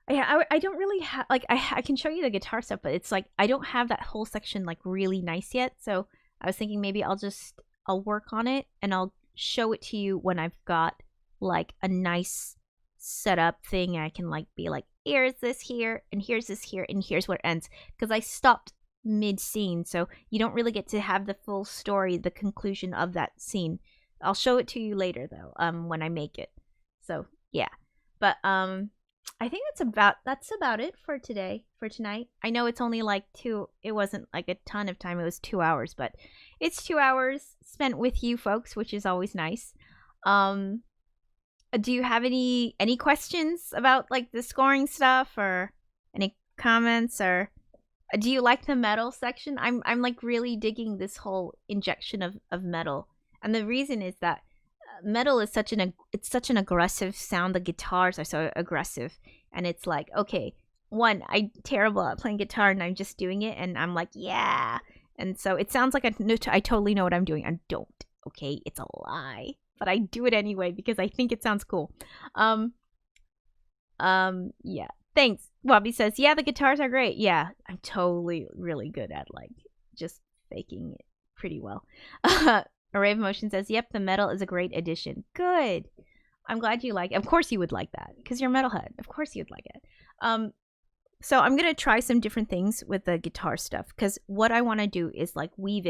I don't really have like I can show you the guitar stuff, but it's like I don't have that whole section like really nice yet. So I was thinking maybe I'll work on it and I'll show it to you when I've got like a nice setup thing. I can like be like, here's this here and here's this here and here's where it ends, because I stopped mid scene, so you don't really get to have the full story, the conclusion of that scene. I'll show it to you later though, when I make it. So yeah, but I think that's about it for tonight. I know it's only like it wasn't like a ton of time, it was 2 hours, but it's 2 hours spent with you folks, which is always nice. Do you have any questions about like the scoring stuff, or any comments, or do you like the metal section? I'm like really digging this whole injection of metal, and the reason is that metal is such an aggressive sound. The guitars are so aggressive, and it's like, okay, one, I'm terrible at playing guitar, and I'm just doing it, and I'm like, yeah, and so it sounds like I totally know what I'm doing. I don't. Okay, it's a lie, but I do it anyway because I think it sounds cool. Yeah. Thanks. Bobby says, yeah, the guitars are great. Yeah, I'm totally really good at like just faking it pretty well. Array of Motion says, yep, the metal is a great addition. Good. I'm glad you like it. Of course you would like that because you're a metalhead. Of course you'd like it. So I'm going to try some different things with the guitar stuff, because what I want to do is like weave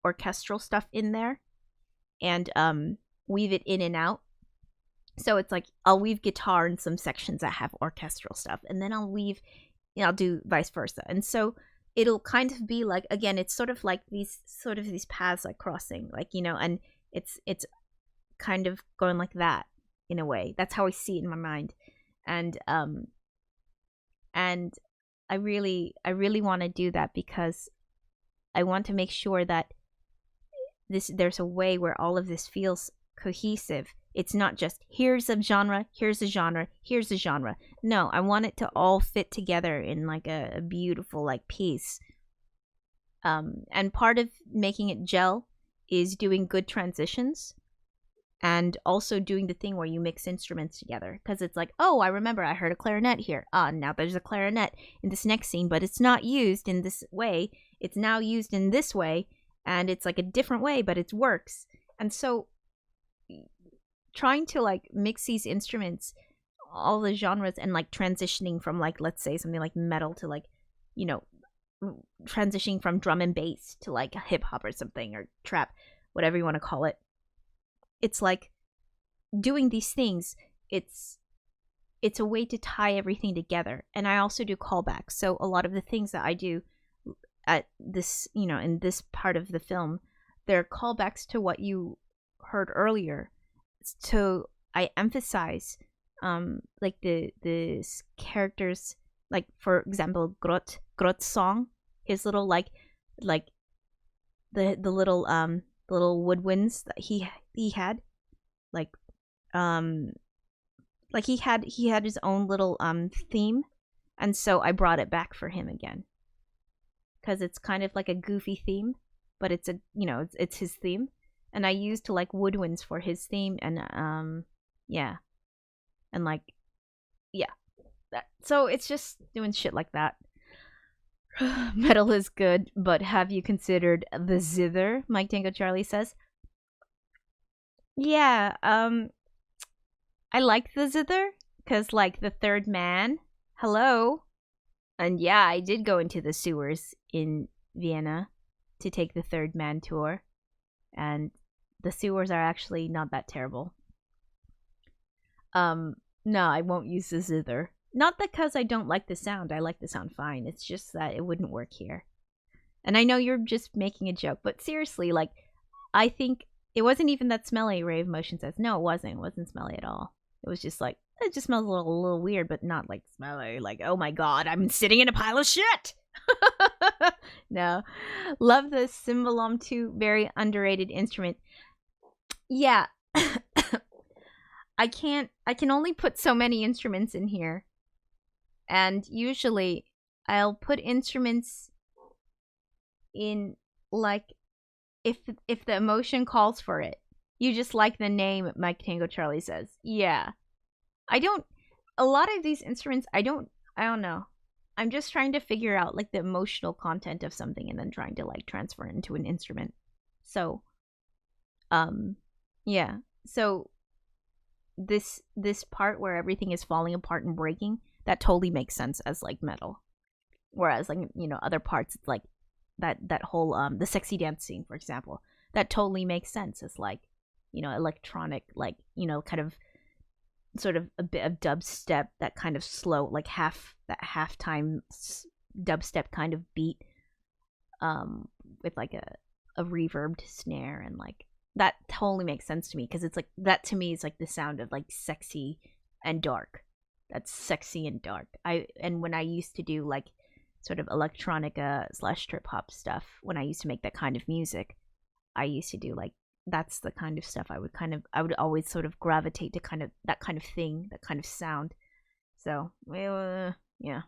orchestral stuff in there and weave it in and out. So it's like I'll weave guitar in some sections that have orchestral stuff, and then I'll do vice versa. And so it'll kind of be like, again, it's sort of like these paths like crossing, like, and it's kind of going like that in a way. That's how I see it in my mind. And I really want to do that because I want to make sure that there's a way where all of this feels cohesive. It's not just here's a genre, here's a genre, here's a genre. No, I want it to all fit together in like a beautiful like piece. And part of making it gel is doing good transitions, and also doing the thing where you mix instruments together, because it's like, oh, I remember I heard a clarinet here. Now there's a clarinet in this next scene, but it's not used in this way. It's now used in this way, and it's like a different way, but it works. And so trying to like mix these instruments, all the genres, and like transitioning from like, let's say something like metal to like, transitioning from drum and bass to like hip hop or something, or trap, whatever you want to call it. It's like doing these things, it's a way to tie everything together. And I also do callbacks. So a lot of the things that I do at this, in this part of the film, they're callbacks to what you heard earlier. So I emphasize like the characters, like for example Grot's song, his little like the little woodwinds that he had, like he had his own little theme, and so I brought it back for him again, because it's kind of like a goofy theme, but it's it's his theme. And I used like woodwinds for his theme, and yeah, and like, yeah, so it's just doing shit like that. Metal is good, but have you considered the zither? Mike Tango Charlie says. Yeah, I like the zither because like the third man. Hello, and yeah, I did go into the sewers in Vienna to take the third man tour. and the sewers are actually not that terrible. No, I won't use the zither. Not because I don't like the sound. I like the sound fine. It's just that it wouldn't work here. And I know you're just making a joke, but seriously, like, I think it wasn't even that smelly, Ray of Motion says. No, it wasn't. It wasn't smelly at all. It was just like, it just smells a little weird, but not like smelly. Like, oh my god, I'm sitting in a pile of shit! No. Love the cymbalom 2, very underrated instrument. Yeah. I can only put so many instruments in here. And usually I'll put instruments in, like, if the emotion calls for it. You just like the name, Mike Tango Charlie says. Yeah. A lot of these instruments, I don't know. I'm just trying to figure out, like, the emotional content of something and then trying to, like, transfer it into an instrument. So, yeah. So, this part where everything is falling apart and breaking, that totally makes sense as, like, metal. Whereas, like, you know, other parts, it's like that whole the sexy dancing, for example, that totally makes sense as, like, you know, electronic, like, you know, kind of sort of a bit of dubstep, that kind of slow, like halftime dubstep kind of beat, with like a reverbed snare, and like that totally makes sense to me, because it's like, that to me is like the sound of like sexy and dark. That's sexy and dark. And when I used to do like sort of electronica / trip hop stuff, when I used to make that kind of music, I used to do like, that's the kind of stuff I would always sort of gravitate to, kind of that kind of thing, that kind of sound. So, yeah.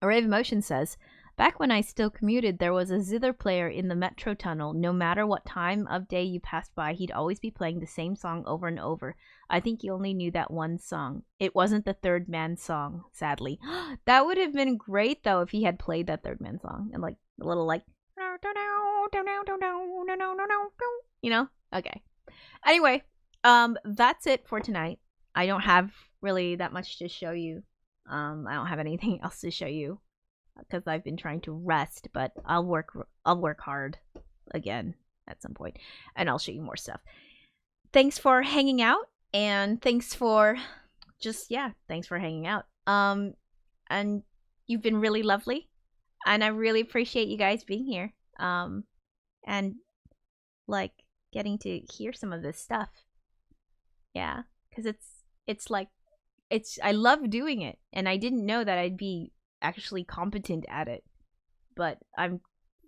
Array of Emotion says, back when I still commuted, there was a zither player in the metro tunnel. No matter what time of day you passed by, he'd always be playing the same song over and over. I think he only knew that one song. It wasn't the Third Man song, sadly. That would have been great, though, if he had played that Third Man song. And, like, a little, like, you know? Okay. Anyway, that's it for tonight. I don't have really that much to show you. I don't have anything else to show you, because I've been trying to rest, but I'll work hard again at some point, and I'll show you more stuff. Thanks for hanging out, and thanks for hanging out. And you've been really lovely, and I really appreciate you guys being here. And like getting to hear some of this stuff. Yeah, because it's like, I love doing it, and I didn't know that I'd be actually competent at it, but I'm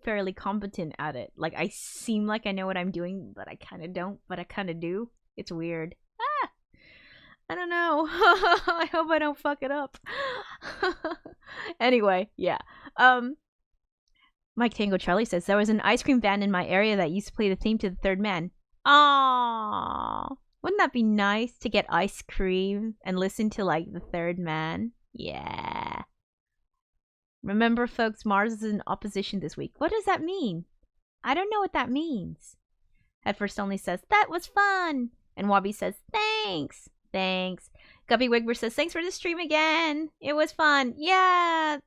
fairly competent at it. Like, I seem like I know what I'm doing, but I kind of don't, but I kind of do. It's weird. I don't know. I hope I don't fuck it up. Anyway, yeah. Mike Tango Charlie says, there was an ice cream van in my area that used to play the theme to the Third Man. Aww. Wouldn't that be nice to get ice cream and listen to, like, the Third Man? Yeah. Remember, folks, Mars is in opposition this week. What does that mean? I don't know what that means. At First Only says, that was fun. And Wabi says, thanks. Thanks. Guppy Wigber says, thanks for the stream again. It was fun. Yeah.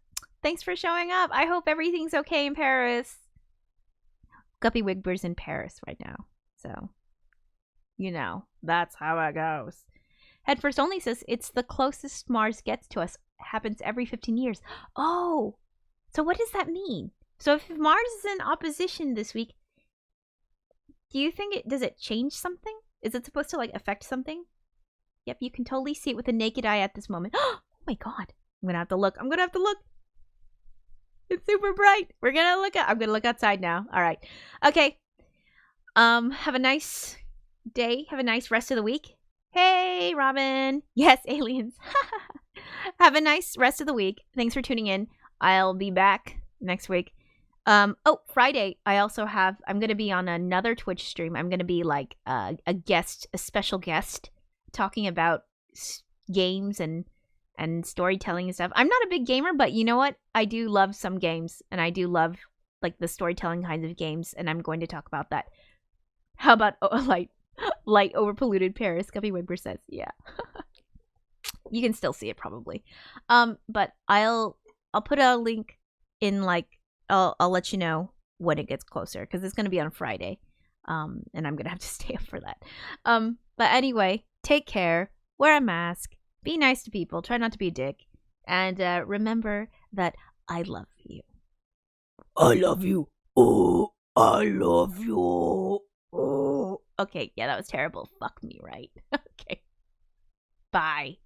Thanks for showing up. I hope everything's okay in Paris. Guppy Wigber's in Paris right now. So, you know, that's how it goes. Head First Only says, it's the closest Mars gets to us. Happens every 15 years. Oh, so what does that mean? So if Mars is in opposition this week, do you think does it change something? Is it supposed to, like, affect something? Yep, you can totally see it with the naked eye at this moment. Oh my god. I'm gonna have to look. It's super bright. I'm gonna look outside now. All right. Okay. Have a nice day. Have a nice rest of the week. Hey, Robin. Yes, aliens. Have a nice rest of the week. Thanks for tuning in. I'll be back next week. Friday, I'm going to be on another Twitch stream. I'm going to be like a special guest, talking about games and storytelling and stuff. I'm not a big gamer, but you know what? I do love some games, and I do love, like, the storytelling kinds of games, and I'm going to talk about that. How about light overpolluted Paris? Guppy Wimper says, yeah. You can still see it probably. But I'll put a link in, like, I'll let you know when it gets closer, because it's going to be on Friday. And I'm gonna have to stay up for that. But anyway, take care, wear a mask, be nice to people, try not to be a dick, and remember that I love you. I love you. Oh, I love you. Oh. Okay, yeah, that was terrible. Fuck me, right? Okay. Bye.